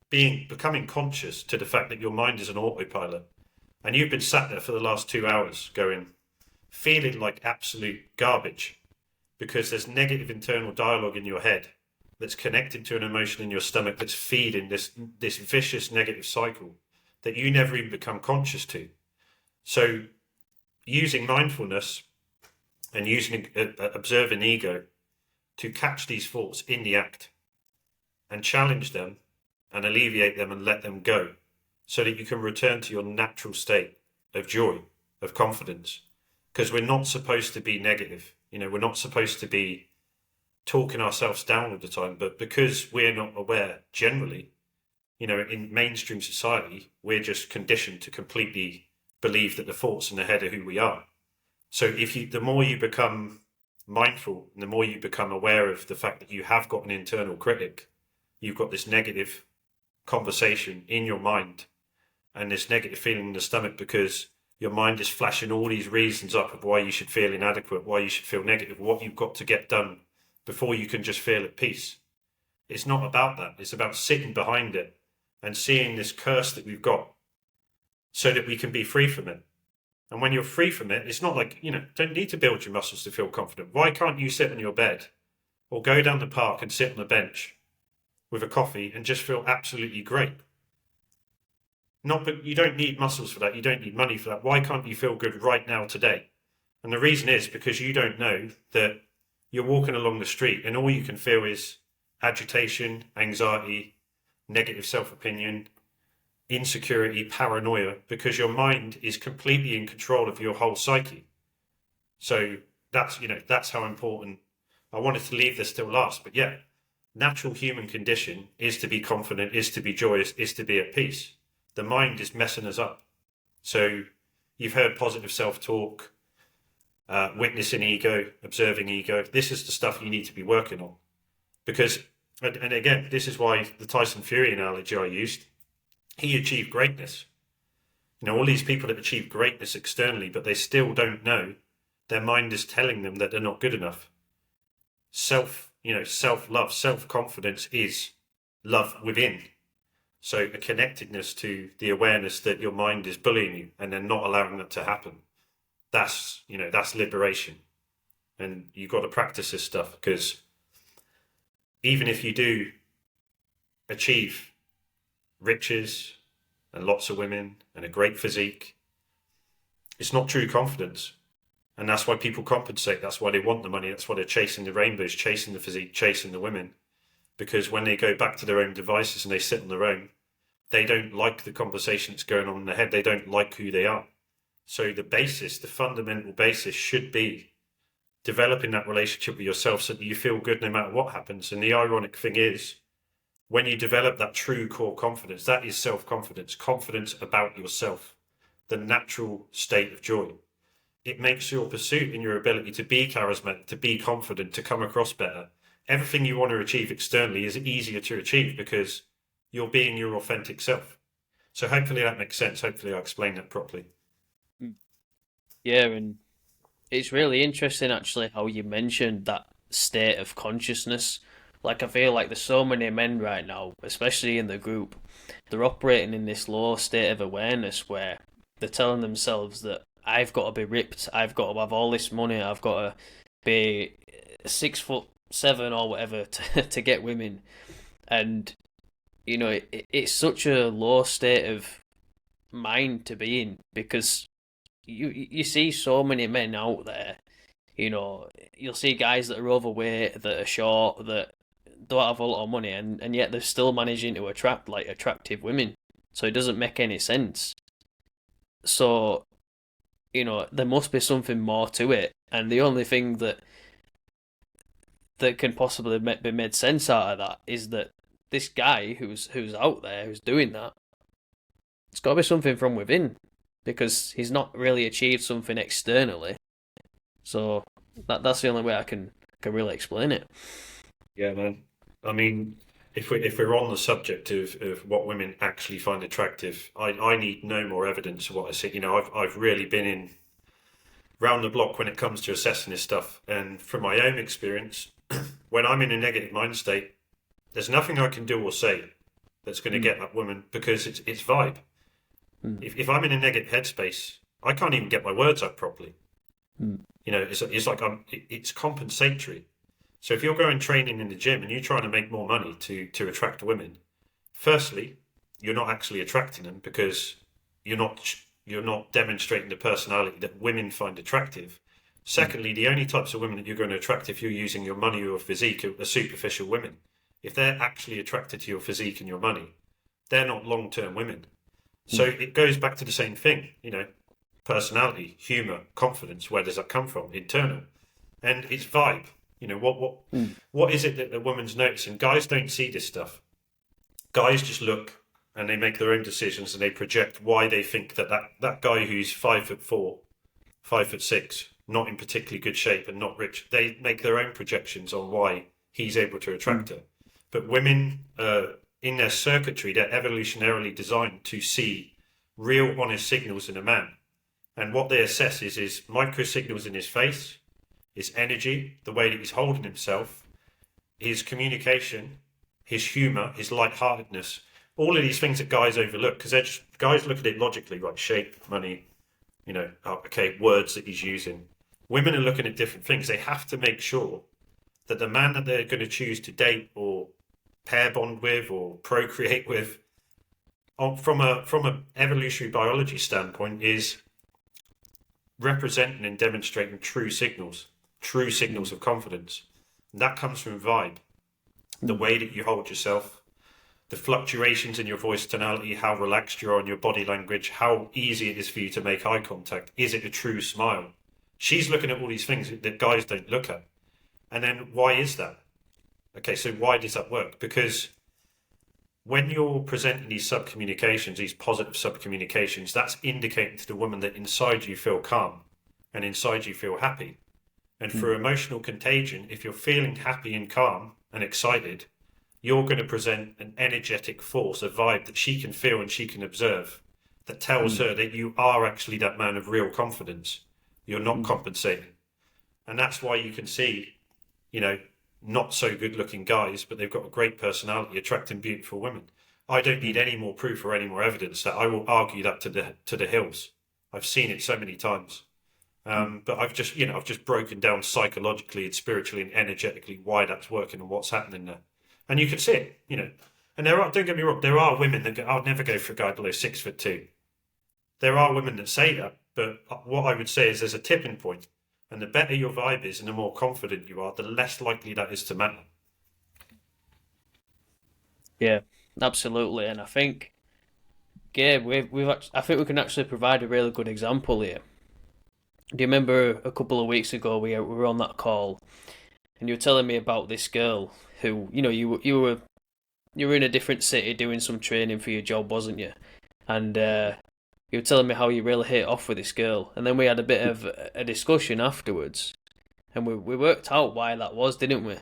becoming conscious to the fact that your mind is an autopilot. And you've been sat there for the last 2 hours feeling like absolute garbage, because there's negative internal dialogue in your head that's connected to an emotion in your stomach that's feeding this vicious negative cycle that you never even become conscious to. So using mindfulness and using observing ego to catch these thoughts in the act and challenge them and alleviate them and let them go, so that you can return to your natural state of joy, of confidence. Because we're not supposed to be negative. We're not supposed to be talking ourselves down all the time. But because we're not aware generally, in mainstream society, we're just conditioned to completely believe that the thoughts in the head are who we are. So the more you become mindful, and the more you become aware of the fact that you have got an internal critic, you've got this negative conversation in your mind and this negative feeling in the stomach, because your mind is flashing all these reasons up of why you should feel inadequate, why you should feel negative, what you've got to get done before you can just feel at peace. It's not about that. It's about sitting behind it and seeing this curse that we've got, so that we can be free from it. And when you're free from it, it's not like, don't need to build your muscles to feel confident. Why can't you sit on your bed or go down the park and sit on a bench with a coffee and just feel absolutely great? But you don't need muscles for that. You don't need money for that. Why can't you feel good right now, today? And the reason is because you don't know that you're walking along the street and all you can feel is agitation, anxiety, negative self-opinion, insecurity, paranoia, because your mind is completely in control of your whole psyche. So that's how important. I wanted to leave this till last, but yeah, natural human condition is to be confident, is to be joyous, is to be at peace. The mind is messing us up. So you've heard positive self-talk, witnessing ego, observing ego. This is the stuff you need to be working on. Because, and again, this is why the Tyson Fury analogy I used, he achieved greatness. All these people that achieve greatness externally, but they still don't know, their mind is telling them that they're not good enough. Self-love, self-confidence is love within. So a connectedness to the awareness that your mind is bullying you and then not allowing that to happen. That's liberation. And you've got to practice this stuff, because even if you do achieve riches and lots of women and a great physique, it's not true confidence. And that's why people compensate. That's why they want the money. That's why they're chasing the rainbows, chasing the physique, chasing the women. Because when they go back to their own devices and they sit on their own, they don't like the conversation that's going on in their head. They don't like who they are. So the fundamental basis should be developing that relationship with yourself so that you feel good no matter what happens. And the ironic thing is, when you develop that true core confidence, that is self-confidence, confidence about yourself. the natural state of joy. It makes your pursuit and your ability to be charismatic, to be confident, to come across better. Everything you want to achieve externally is easier to achieve because you're being your authentic self. So hopefully that makes sense. Hopefully I explained that properly. Yeah, and it's really interesting actually how you mentioned that state of consciousness. Like I feel like there's so many men right now, especially in the group, they're operating in this low state of awareness where they're telling themselves that I've got to be ripped, I've got to have all this money, I've got to be 6'7" or whatever to get women, and it's such a low state of mind to be in because you see so many men out there. You'll see guys that are overweight, that are short, that don't have a lot of money, and yet they're still managing to attract like attractive women. So it doesn't make any sense. So, there must be something more to it, and the only thing that can possibly be made sense out of that is that this guy who's out there who's doing that, it's got to be something from within, because he's not really achieved something externally. So that's the only way I can really explain it. Yeah, man. I mean, if we're on the subject of what women actually find attractive, I need no more evidence of what I see. I've really been in round the block when it comes to assessing this stuff. And from my own experience, when I'm in a negative mind state, there's nothing I can do or say that's going to get that woman, because it's vibe. If I'm in a negative headspace, I can't even get my words out properly. It's like it's compensatory. So if you're going training in the gym and you're trying to make more money to attract women, firstly, you're not actually attracting them because you're not demonstrating the personality that women find attractive. Secondly, the only types of women that you're going to attract if you're using your money or physique are superficial women. If they're actually attracted to your physique and your money, they're not long-term women. So it goes back to the same thing, personality, humor, confidence. Where does that come from? Internal. And it's vibe. What is it that the woman's noticing? Guys don't see this stuff. Guys just look and they make their own decisions and they project why they think that guy who's 5'4", 5'6", not in particularly good shape and not rich, they make their own projections on why he's able to attract her. But women, in their circuitry, they're evolutionarily designed to see real honest signals in a man. And what they assess is micro signals in his face, his energy, the way that he's holding himself, his communication, his humour, his lightheartedness. All of these things that guys overlook, because guys look at it logically, like shape, money, words that he's using. Women are looking at different things. They have to make sure that the man that they're going to choose to date or pair bond with or procreate with, from a evolutionary biology standpoint, is representing and demonstrating true signals of confidence. And that comes from vibe, the way that you hold yourself, the fluctuations in your voice tonality, how relaxed you are on your body language, how easy it is for you to make eye contact. Is it a true smile? She's looking at all these things that guys don't look at. And then why is that? Okay, so why does that work? Because when you're presenting these subcommunications, these positive subcommunications, that's indicating to the woman that inside you feel calm and inside you feel happy. And for emotional contagion, if you're feeling happy and calm and excited, you're going to present an energetic force, a vibe that she can feel and she can observe, that tells her that you are actually that man of real confidence. You're not compensating. And that's why you can see, not so good looking guys, but they've got a great personality attracting beautiful women. I don't need any more proof or any more evidence that I will argue that to the hills. I've seen it so many times. But I've just broken down psychologically and spiritually and energetically why that's working and what's happening there. And you can see it, And don't get me wrong, there are women that go, I'll never go for a guy below 6'2". There are women that say that, but what I would say is there's a tipping point. And the better your vibe is and the more confident you are, the less likely that is to matter. Yeah, absolutely. And I think, Gabe, I think we can actually provide a really good example here. Do you remember a couple of weeks ago we were on that call, and you were telling me about this girl who, you were in a different city doing some training for your job, wasn't you? And you were telling me how you really hit it off with this girl, and then we had a bit of a discussion afterwards, and we worked out why that was, didn't we?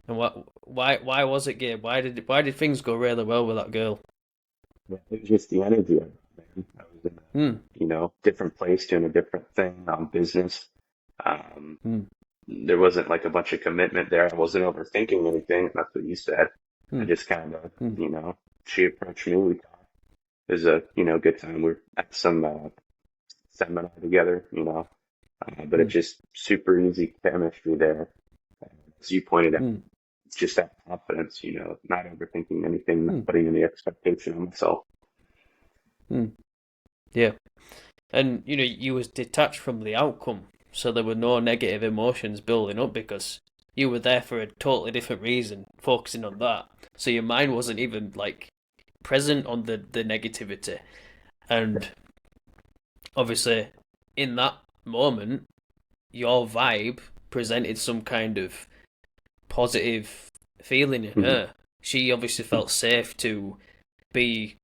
And why was it, Gabe? Why did things go really well with that girl? Yeah, it was just the energy of it, man. I was in Hmm. a, different place doing a different thing on business. Um, Hmm. there wasn't like a bunch of commitment there. I wasn't overthinking anything. That's what you said. I Hmm. just kind of, Hmm. she approached me. We talked. It was a, good time. We're at some seminar together, but Hmm. it's just super easy chemistry there. As you pointed out, Hmm. it's just that confidence, not overthinking anything, Hmm. not putting any expectation on myself. Hmm. Yeah. And you was detached from the outcome, so there were no negative emotions building up because you were there for a totally different reason, focusing on that. So your mind wasn't even like present on the negativity. And obviously, in that moment, your vibe presented some kind of positive feeling in Mhm. her. She obviously felt safe to be,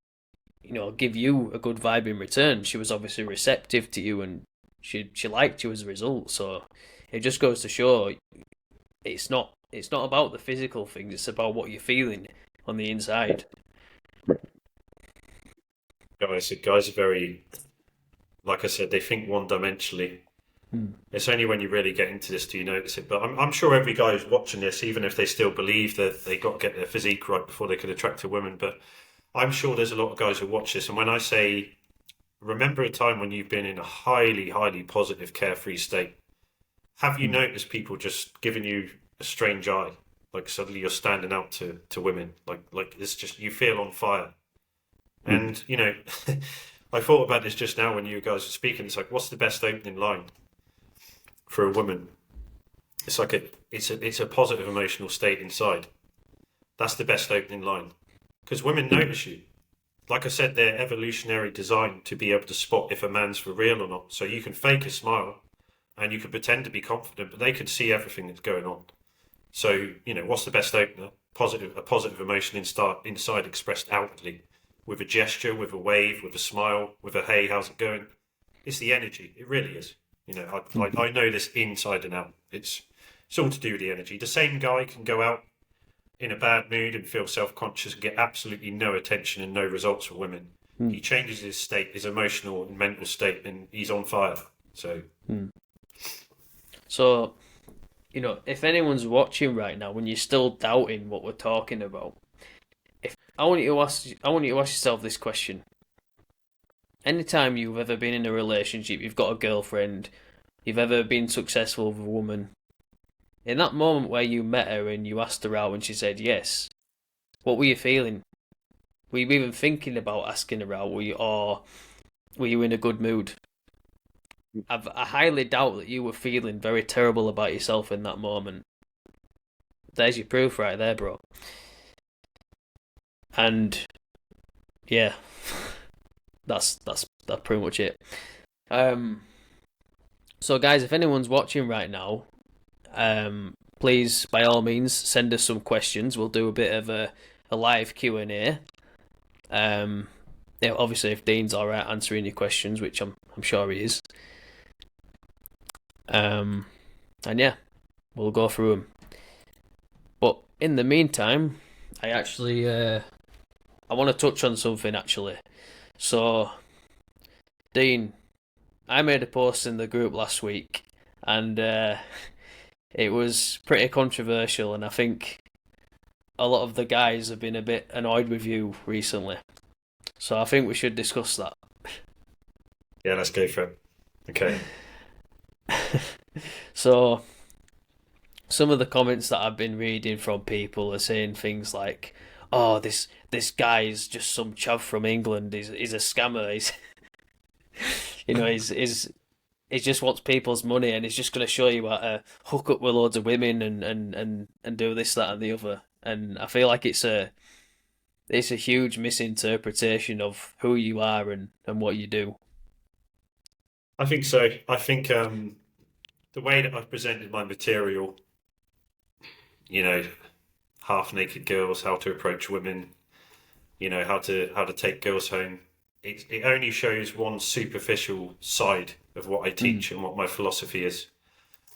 give you a good vibe in return. She was obviously receptive to you, and she liked you as a result. So it just goes to show it's not about the physical things. It's about what you're feeling on the inside. Guys are very, like I said, they think one-dimensionally. Hmm. It's only when you really get into this do you notice it. But I'm sure every guy who's watching this, even if they still believe that they got to get their physique right before they could attract a woman, but I'm sure there's a lot of guys who watch this. And when I say, remember a time when you've been in a highly, highly positive, carefree state, have you Hmm. noticed people just giving you a strange eye? Like suddenly you're standing out to women. Like it's just, you feel on fire. Mhm. And, I thought about this just now when you guys were speaking. It's like, what's the best opening line for a woman? It's like it's a positive emotional state inside. That's the best opening line because women notice you. Like I said, they're evolutionary designed to be able to spot if a man's for real or not. So you can fake a smile and you can pretend to be confident, but they can see everything that's going on. So what's the best opener? A positive emotion inside expressed outwardly, with a gesture, with a wave, with a smile, with a hey, how's it going? It's the energy. It really is. I know this inside and out. It's all to do with the energy. The same guy can go out in a bad mood and feel self-conscious and get absolutely no attention and no results from women. Hmm. He changes his state, his emotional and mental state, and he's on fire. So Hmm. So, if anyone's watching right now, when you're still doubting what we're talking about, if I want you to ask yourself this question: anytime you've ever been in a relationship, you've got a girlfriend, you've ever been successful with a woman, in that moment where you met her and you asked her out and she said yes, what were you feeling? Were you even thinking about asking her out? Or were you in a good mood? I highly doubt that you were feeling very terrible about yourself in that moment. There's your proof right there, bro. And yeah, that's pretty much it. Um, so guys, if anyone's watching right now, please by all means send us some questions. We'll do a bit of a live Q&A. Yeah, obviously if Dean's all right answering your questions, which I'm sure he is. And yeah, we'll go through them. But in the meantime, I actually I want to touch on something actually. So, Dean, I made a post in the group last week, and it was pretty controversial, and I think a lot of the guys have been a bit annoyed with you recently. So I think we should discuss that. yeah, let's go for it. Okay. So some of the comments that I've been reading from people are saying things like, "Oh, this guy is just some chav from England. He's a scammer. He's he just wants people's money and he's just going to show you how to hook up with loads of women and do this, that, and the other." And I feel like it's a huge misinterpretation of who you are and what you do. I think so. I think the way that I've presented my material, you know, half naked girls, how to approach women, how to take girls home. it only shows one superficial side of what I teach and what my philosophy is.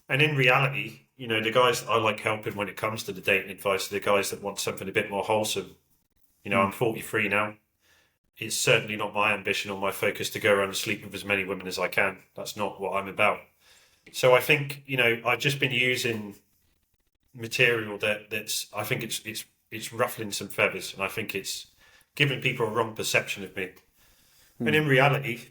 And in reality, the guys that I like helping when it comes to the dating advice are the guys that want something a bit more wholesome. I'm 43 now. It's certainly not my ambition or my focus to go around and sleep with as many women as I can. That's not what I'm about. So I think, I've just been using material that's I think it's ruffling some feathers, and I think it's giving people a wrong perception of me. And in reality,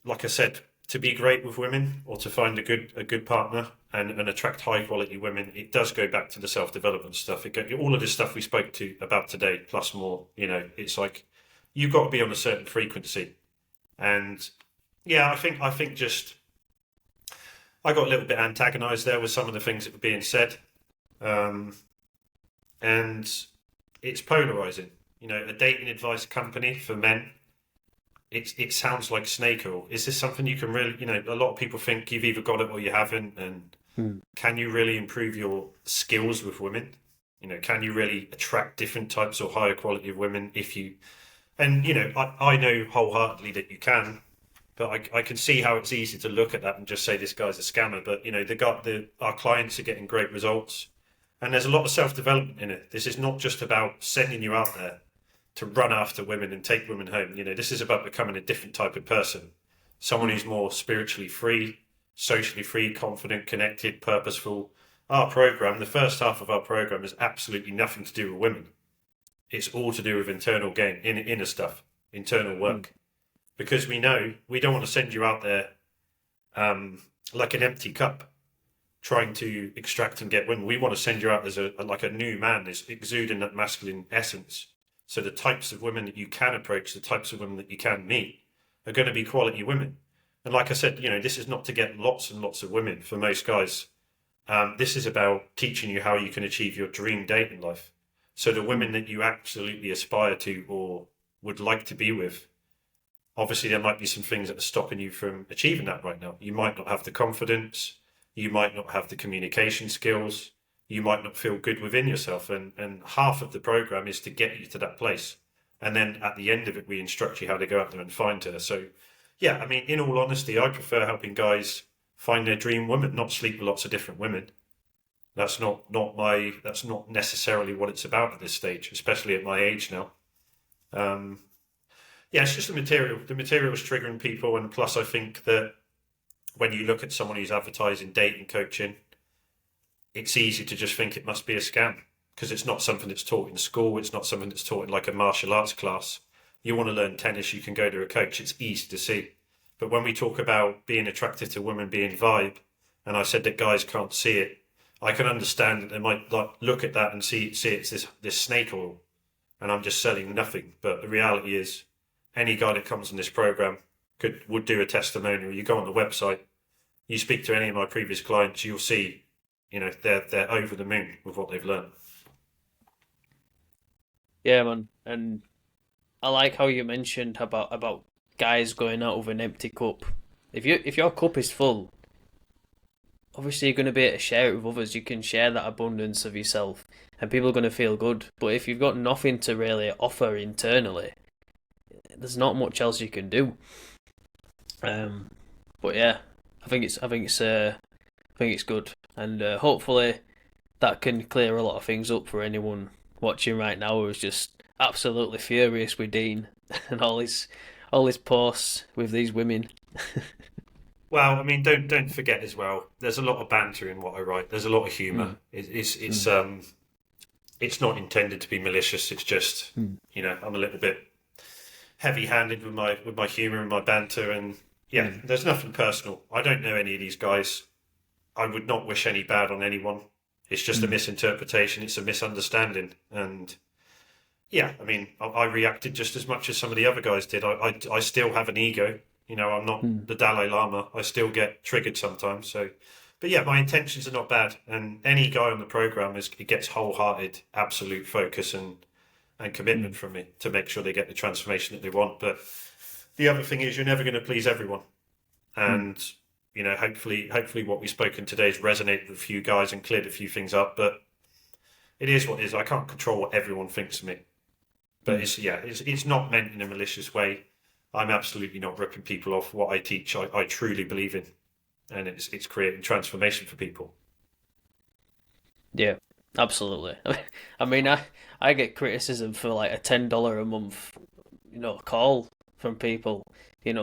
like I said, to be great with women or to find a good partner and attract high quality women, it does go back to the self-development stuff. All of this stuff we spoke about today, plus more, it's like you've got to be on a certain frequency. And yeah, I think just I got a little bit antagonized there with some of the things that were being said. And it's polarizing. A dating advice company for men, it sounds like snake oil. Is this something you can really, a lot of people think you've either got it or you haven't, and can you really improve your skills with women? Can you really attract different types or higher quality of women I know wholeheartedly that you can, but I can see how it's easy to look at that and just say this guy's a scammer. But our clients are getting great results, and there's a lot of self-development in it. This is not just about sending you out there to run after women and take women home. This is about becoming a different type of person, someone who's more spiritually free, socially free, confident, connected, purposeful. Our program, the first half of our program, has absolutely nothing to do with women. It's all to do with internal gain, inner stuff, internal work. Because we know we don't want to send you out there like an empty cup, trying to extract and get women. We want to send you out as like a new man, is exuding that masculine essence. So the types of women that you can approach, the types of women that you can meet, are going to be quality women. And like I said, this is not to get lots and lots of women for most guys. This is about teaching you how you can achieve your dream dating life. So the women that you absolutely aspire to or would like to be with, obviously there might be some things that are stopping you from achieving that right now. You might not have the confidence, you might not have the communication skills, you might not feel good within yourself. And half of the program is to get you to that place. And then at the end of it, we instruct you how to go out there and find her. So yeah, in all honesty, I prefer helping guys find their dream woman, not sleep with lots of different women. That's not necessarily what it's about at this stage, especially at my age now. It's just the material. The material is triggering people, and plus I think that when you look at someone who's advertising dating coaching, it's easy to just think it must be a scam because it's not something that's taught in school. It's not something that's taught in like a martial arts class. You want to learn tennis, you can go to a coach. It's easy to see. But when we talk about being attracted to women being vibe, and I said that guys can't see it, I can understand that they might look at that and see it's this snake oil, and I'm just selling nothing. But the reality is, any guy that comes on this program would do a testimonial. You go on the website, you speak to any of my previous clients, you'll see, they're over the moon with what they've learned. Yeah, man, and I like how you mentioned about guys going out with an empty cup. If your cup is full, obviously you're going to be able to share it with others. You can share that abundance of yourself, and people are going to feel good. But if you've got nothing to really offer internally, there's not much else you can do. But yeah, I think it's good, and hopefully that can clear a lot of things up for anyone watching right now who's just absolutely furious with Dean and all his posts with these women. Well, don't forget as well. There's a lot of banter in what I write. There's a lot of humour. It's not intended to be malicious. It's just I'm a little bit heavy-handed with my humour and my banter, and there's nothing personal. I don't know any of these guys. I would not wish any bad on anyone. It's just a misinterpretation. It's a misunderstanding, and I reacted just as much as some of the other guys did. I still have an ego. I'm not the Dalai Lama. I still get triggered sometimes. So, but yeah, my intentions are not bad. And any guy on the program it gets wholehearted, absolute focus and commitment from me to make sure they get the transformation that they want. But the other thing is, you're never going to please everyone. And hopefully what we've spoken today has resonated with a few guys and cleared a few things up. But it is what it is. I can't control what everyone thinks of me. But it's not meant in a malicious way. I'm absolutely not ripping people off. What I teach, I truly believe in, and it's creating transformation for people. Yeah, absolutely. I mean, I get criticism for like a $10 a month, call from people,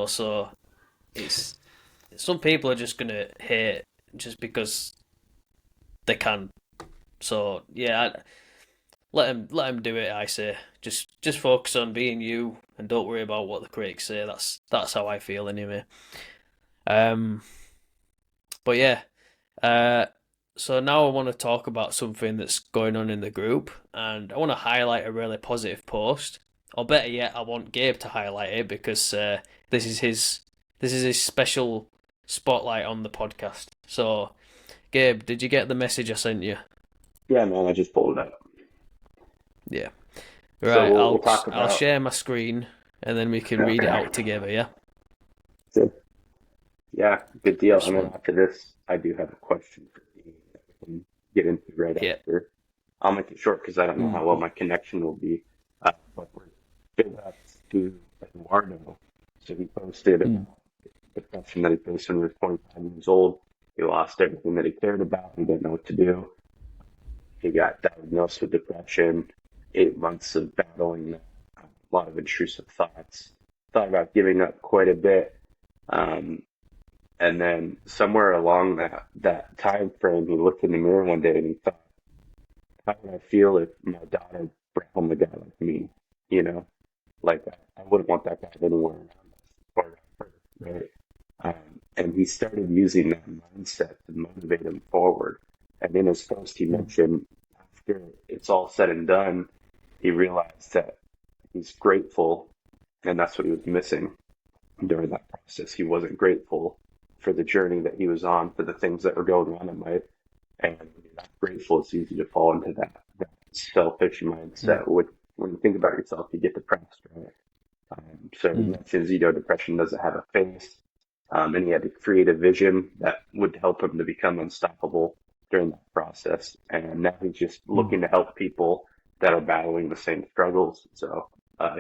so it's some people are just gonna hate just because they can. So yeah, let them do it. I say just focus on being you and don't worry about what the critics say. That's how I feel anyway. Um, but yeah, uh, so now I want to talk about something that's going on in the group, and I want to highlight a really positive post. Or better yet, I want Gabe to highlight it because this is his special spotlight on the podcast. So, Gabe, did you get the message I sent you? Yeah, man, I just pulled it up. Yeah. So Right, we'll talk I'll about. share my screen and then we can read it Okay. out together. Yeah. Good. Yeah, good deal. And then Excellent. after this, I do have a question for you that we can get into right Yeah. after. I'll make it short because I don't know how well Mm. my connection will be. But we're big ups to Eduardo. So he posted Mm. about the depression that he faced when he was 25 years old. He lost everything that he cared about. He didn't know what to do. He got diagnosed with depression, 8 months of battling a lot of intrusive thoughts. Thought about giving up quite a bit. Um, and then somewhere along that time frame, he looked in the mirror one day and he thought, how would I feel if my daughter brought home a guy like me? You know, like I wouldn't want that guy anywhere around us or her, right? And he started using that mindset to motivate him forward. And in his post, he Mm. mentioned after it's all said and done, he realized that he's grateful, and that's what he was missing during that process. He wasn't grateful for the journey that he was on, for the things that were going on in life. And when you're not grateful, it's easy to fall into that selfish Mm. mindset. When you think about yourself, you get depressed, right? So he Mm. mentions, depression doesn't have a face. And he had to create a vision that would help him to become unstoppable during that process. And now he's just Mm. looking to help people that are battling the same struggles. So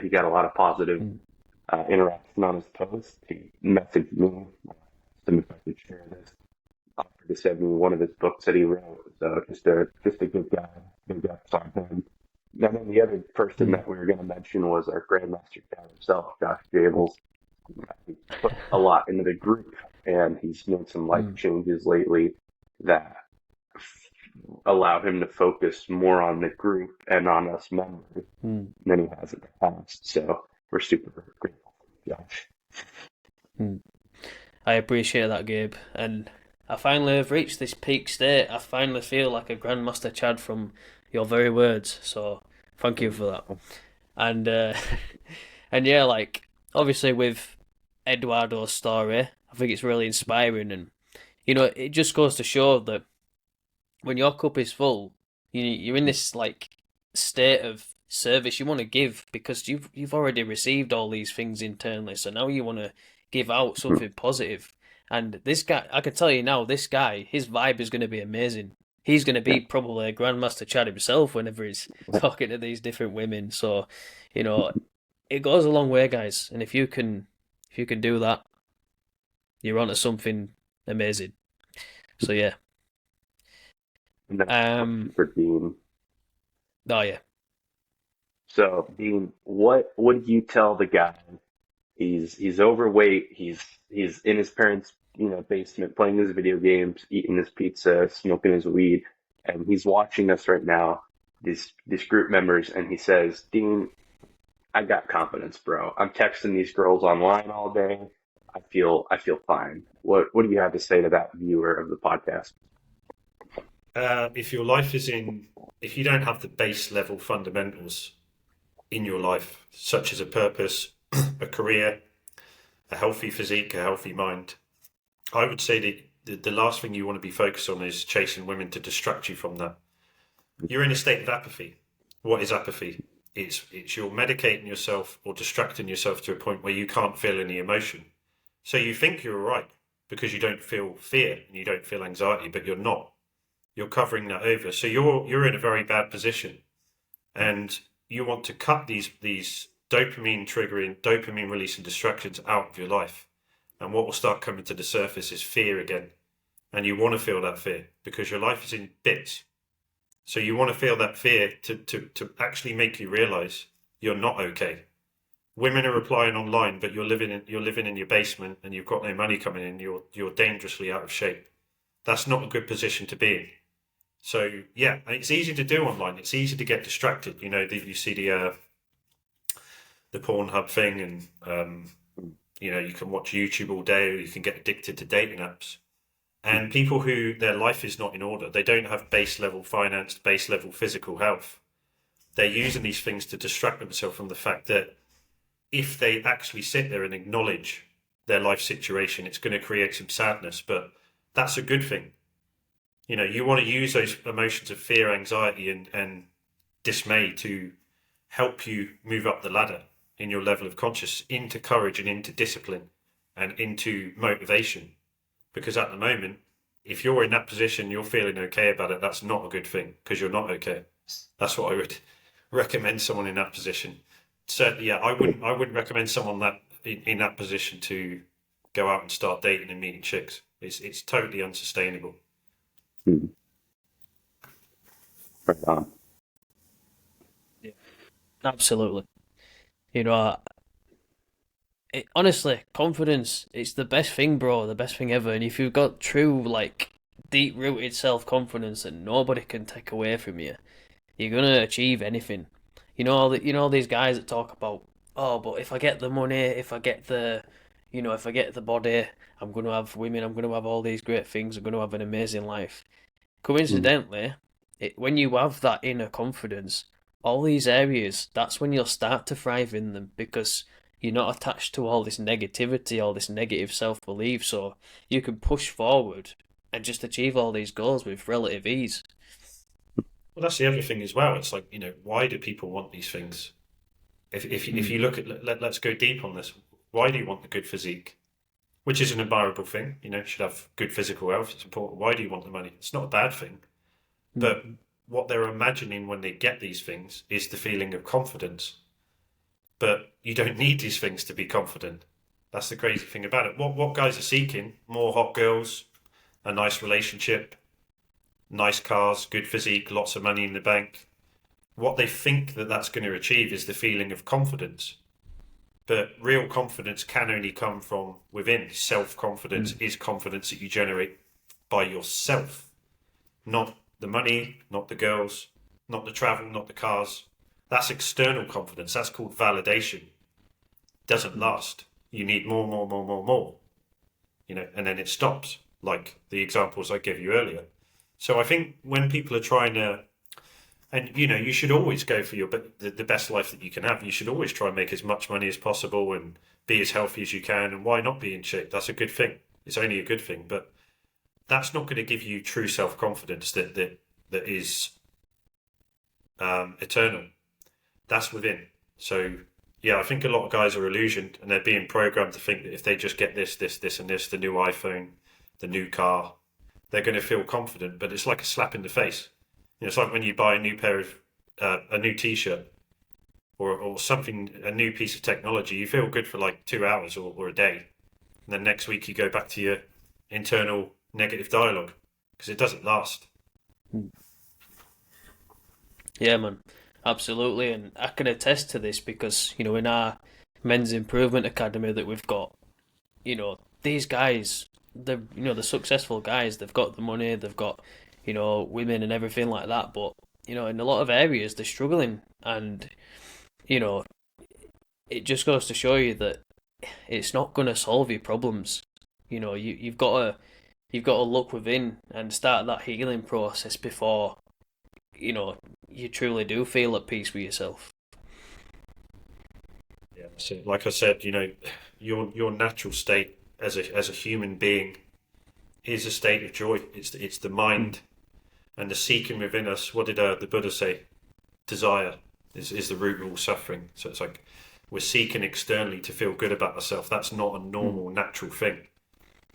he got a lot of positive Mm. interaction on his post. He messaged me, asked him if I could share this, offered to send me one of his books that he wrote. So just a good guy, big ups on him. And then the other person Mm. that we were going to mention was our Grandmaster Cat himself, Josh Jables. He put a lot into the group, and he's made some life Mm. changes lately that allowed him to focus more on the group and on us members Mm. than he has in the past. So we're super grateful for Josh. Mm. I appreciate that, Gabe, and I finally have reached this peak state. I finally feel like a Grandmaster Chad from your very words. So thank you for that. And and yeah, like obviously with Eduardo's story, I think it's really inspiring, and it just goes to show that when your cup is full, you're in this like state of service you want to give because you've already received all these things internally, so now you want to give out something positive. And this guy, I can tell you now, this guy, his vibe is going to be amazing. He's going to Yeah. be probably a Grandmaster Chad himself whenever he's talking to these different women. So, you know, it goes a long way, guys. And if you can do that, you're onto something amazing. So yeah. And then a question Um. for Dean. Oh yeah. So, Dean, what would you tell the guy? He's overweight. He's in his parents' basement playing his video games, eating his pizza, smoking his weed, and he's watching us right now. These group members, and he says, "Dean, I got confidence, bro. I'm texting these girls online all day. I feel fine." What do you have to say to that viewer of the podcast? If your life is if you don't have the base level fundamentals in your life, such as a purpose, a career, a healthy physique, a healthy mind, I would say that the last thing you want to be focused on is chasing women to distract you from that. You're in a state of apathy. What is apathy? It's you're medicating yourself or distracting yourself to a point where you can't feel any emotion. So you think you're all right because you don't feel fear and you don't feel anxiety, but you're not. You're covering that over. So you're in a very bad position, and you want to cut these dopamine triggering, dopamine releasing distractions out of your life. And what will start coming to the surface is fear again. And you want to feel that fear because your life is in bits. So you want to feel that fear to actually make you realize you're not okay. Women are applying online, but you're living in your basement and you've got no money coming in. You're dangerously out of shape. That's not a good position to be in. So yeah, it's easy to do online. It's easy to get distracted. You see the Pornhub thing, and you can watch YouTube all day, or you can get addicted to dating apps. And people who their life is not in order, they don't have base level finance, base level physical health. They're using these things to distract themselves from the fact that if they actually sit there and acknowledge their life situation, it's going to create some sadness, but that's a good thing. You want to use those emotions of fear, anxiety, and dismay to help you move up the ladder in your level of consciousness into courage and into discipline and into motivation. Because at the moment, if you're in that position, you're feeling okay about it, that's not a good thing because you're not okay. That's what I would recommend someone in that position. So yeah, I wouldn't recommend someone that in that position to go out and start dating and meeting chicks. It's totally unsustainable. Right on. Yeah, absolutely. Honestly, confidence, it's the best thing, bro, the best thing ever. And if you've got true, like, deep-rooted self-confidence that nobody can take away from you, you're gonna achieve anything. All these guys that talk about, oh, but if I get the money, if I get the body, I'm gonna have women, I'm gonna have all these great things, I'm gonna have an amazing life. Coincidentally, when you have that inner confidence, all these areas, that's when you'll start to thrive in them because you're not attached to all this negativity, all this negative self-belief, so you can push forward and just achieve all these goals with relative ease. Well, that's the other thing as well. It's like, why do people want these things? If you look at, let's go deep on this. Why do you want the good physique? Which is an admirable thing. You should have good physical health. It's important. Why do you want the money? It's not a bad thing. But what they're imagining when they get these things is the feeling of confidence. But you don't need these things to be confident. That's the crazy thing about it. What guys are seeking? More hot girls, a nice relationship, nice cars, good physique, lots of money in the bank. What they think that's going to achieve is the feeling of confidence. But real confidence can only come from within. Self-confidence is confidence that you generate by yourself. Not the money, not the girls, not the travel, not the cars. That's external confidence. That's called validation. Doesn't last. You need more. And then it stops, like the examples I gave you earlier. So I think when people are trying to, and you should always go for the best life that you can have. You should always try and make as much money as possible and be as healthy as you can. And why not be in shape? That's a good thing. It's only a good thing. But that's not going to give you true self-confidence that is eternal. That's within. So yeah, I think a lot of guys are illusioned and they're being programmed to think that if they just get this, and this, the new iPhone, the new car, they're going to feel confident. But it's like a slap in the face. It's like when you buy a new pair of a new T-shirt or something, a new piece of technology. You feel good for like 2 hours or a day, and then next week you go back to your internal negative dialogue because it doesn't last. Yeah, man, absolutely, and I can attest to this because in our men's improvement academy that we've got, these guys, the successful guys, they've got the money, they've got women and everything like that, but in a lot of areas they're struggling, and it just goes to show you that it's not going to solve your problems. You've got to look within and start that healing process before you truly do feel at peace with yourself. Yeah, so like I said, your natural state as a human being is a state of joy. It's the mind and the seeking within us. What did the Buddha say? Desire is the root of all suffering. So it's like we're seeking externally to feel good about ourselves. That's not a normal, natural thing,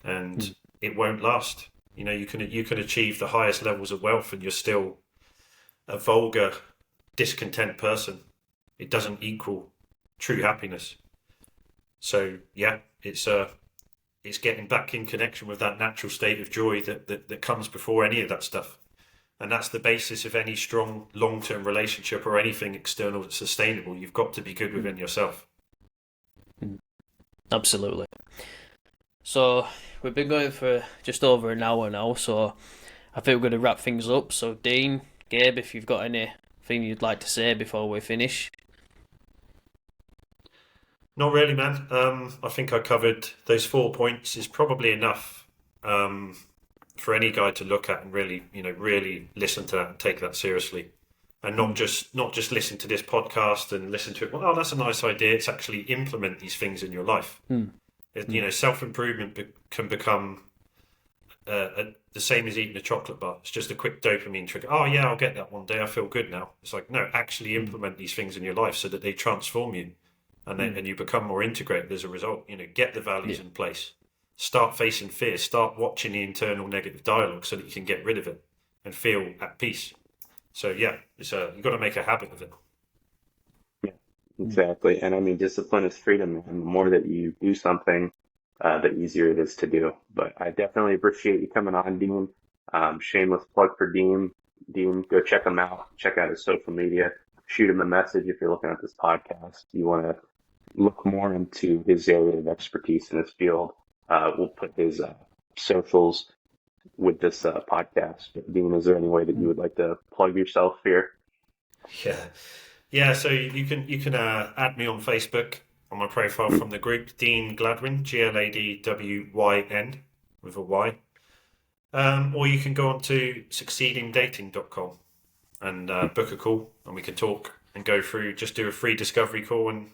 and it won't last. You can achieve the highest levels of wealth, and you're still a vulgar, discontent person. It doesn't equal true happiness. So yeah, it's getting back in connection with that natural state of joy that comes before any of that stuff. And that's the basis of any strong long-term relationship or anything external that's sustainable. You've got to be good within yourself. Absolutely. So we've been going for just over an hour now, so I think we're going to wrap things up. So Dean, Gabe, if you've got anything you'd like to say before we finish. Not really, man. I think I covered those 4 points is probably enough for any guy to look at and really listen to that and take that seriously, and not just listen to this podcast and listen to it. Well, oh, that's a nice idea. It's actually implement these things in your life. Self-improvement can become the same as eating a chocolate bar. It's just a quick dopamine trigger. Oh yeah, I'll get that one day. I feel good now. It's like, no, actually implement these things in your life so that they transform you, and you become more integrated as a result. Get the values in place. Start facing fear. Start watching the internal negative dialogue so that you can get rid of it and feel at peace. So yeah, you've got to make a habit of it. Yeah, exactly. And I mean, discipline is freedom, and the more that you do something, the easier it is to do. But I definitely appreciate you coming on, Dean. Shameless plug for Dean. Dean, go check him out. Check out his social media. Shoot him a message if you're looking at this podcast. You want to look more into his area of expertise in his field. We'll put his socials with this podcast. Dean, is there any way that you would like to plug yourself here? Yeah. So you can add me on Facebook on my profile from the group, Dean Gladwyn, Gladwyn with a Y. Or you can go on to succeedingdating.com and book a call, and we can talk and go through. Just do a free discovery call and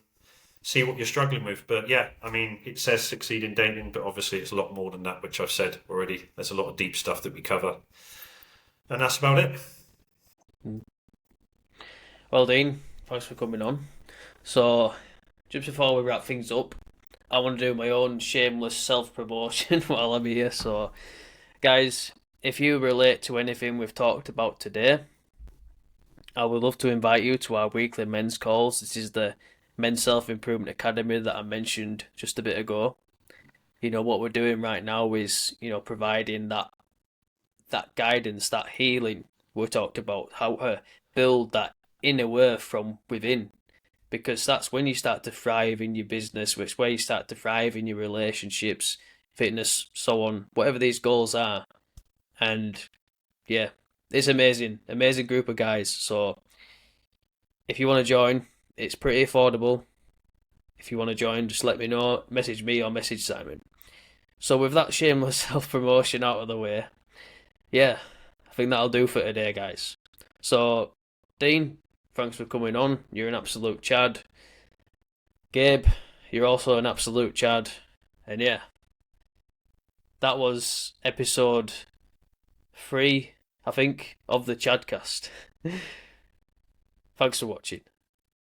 see what you're struggling with. But yeah, I mean, it says succeed in dating, but obviously it's a lot more than that, which I've said already. There's a lot of deep stuff that we cover, and that's about it. Well, Dean, thanks for coming on. So just before we wrap things up, I want to do my own shameless self-promotion while I'm here. So guys, if you relate to anything we've talked about today, I would love to invite you to our weekly men's calls. This is the Men's Self-Improvement Academy that I mentioned just a bit ago. What we're doing right now is, providing that guidance, that healing we talked about, how to build that inner worth from within. Because that's when you start to thrive in your business, it's where you start to thrive in your relationships, fitness, so on, whatever these goals are. And yeah, it's amazing group of guys. So if you want to join, it's pretty affordable. If you want to join, just let me know, message me or message Simon. So with that shameless self-promotion out of the way, yeah, I think that'll do for today, guys. So, Dean, thanks for coming on. You're an absolute Chad. Gabe, you're also an absolute Chad. And yeah, that was episode 3, I think, of the CHADcast. Thanks for watching.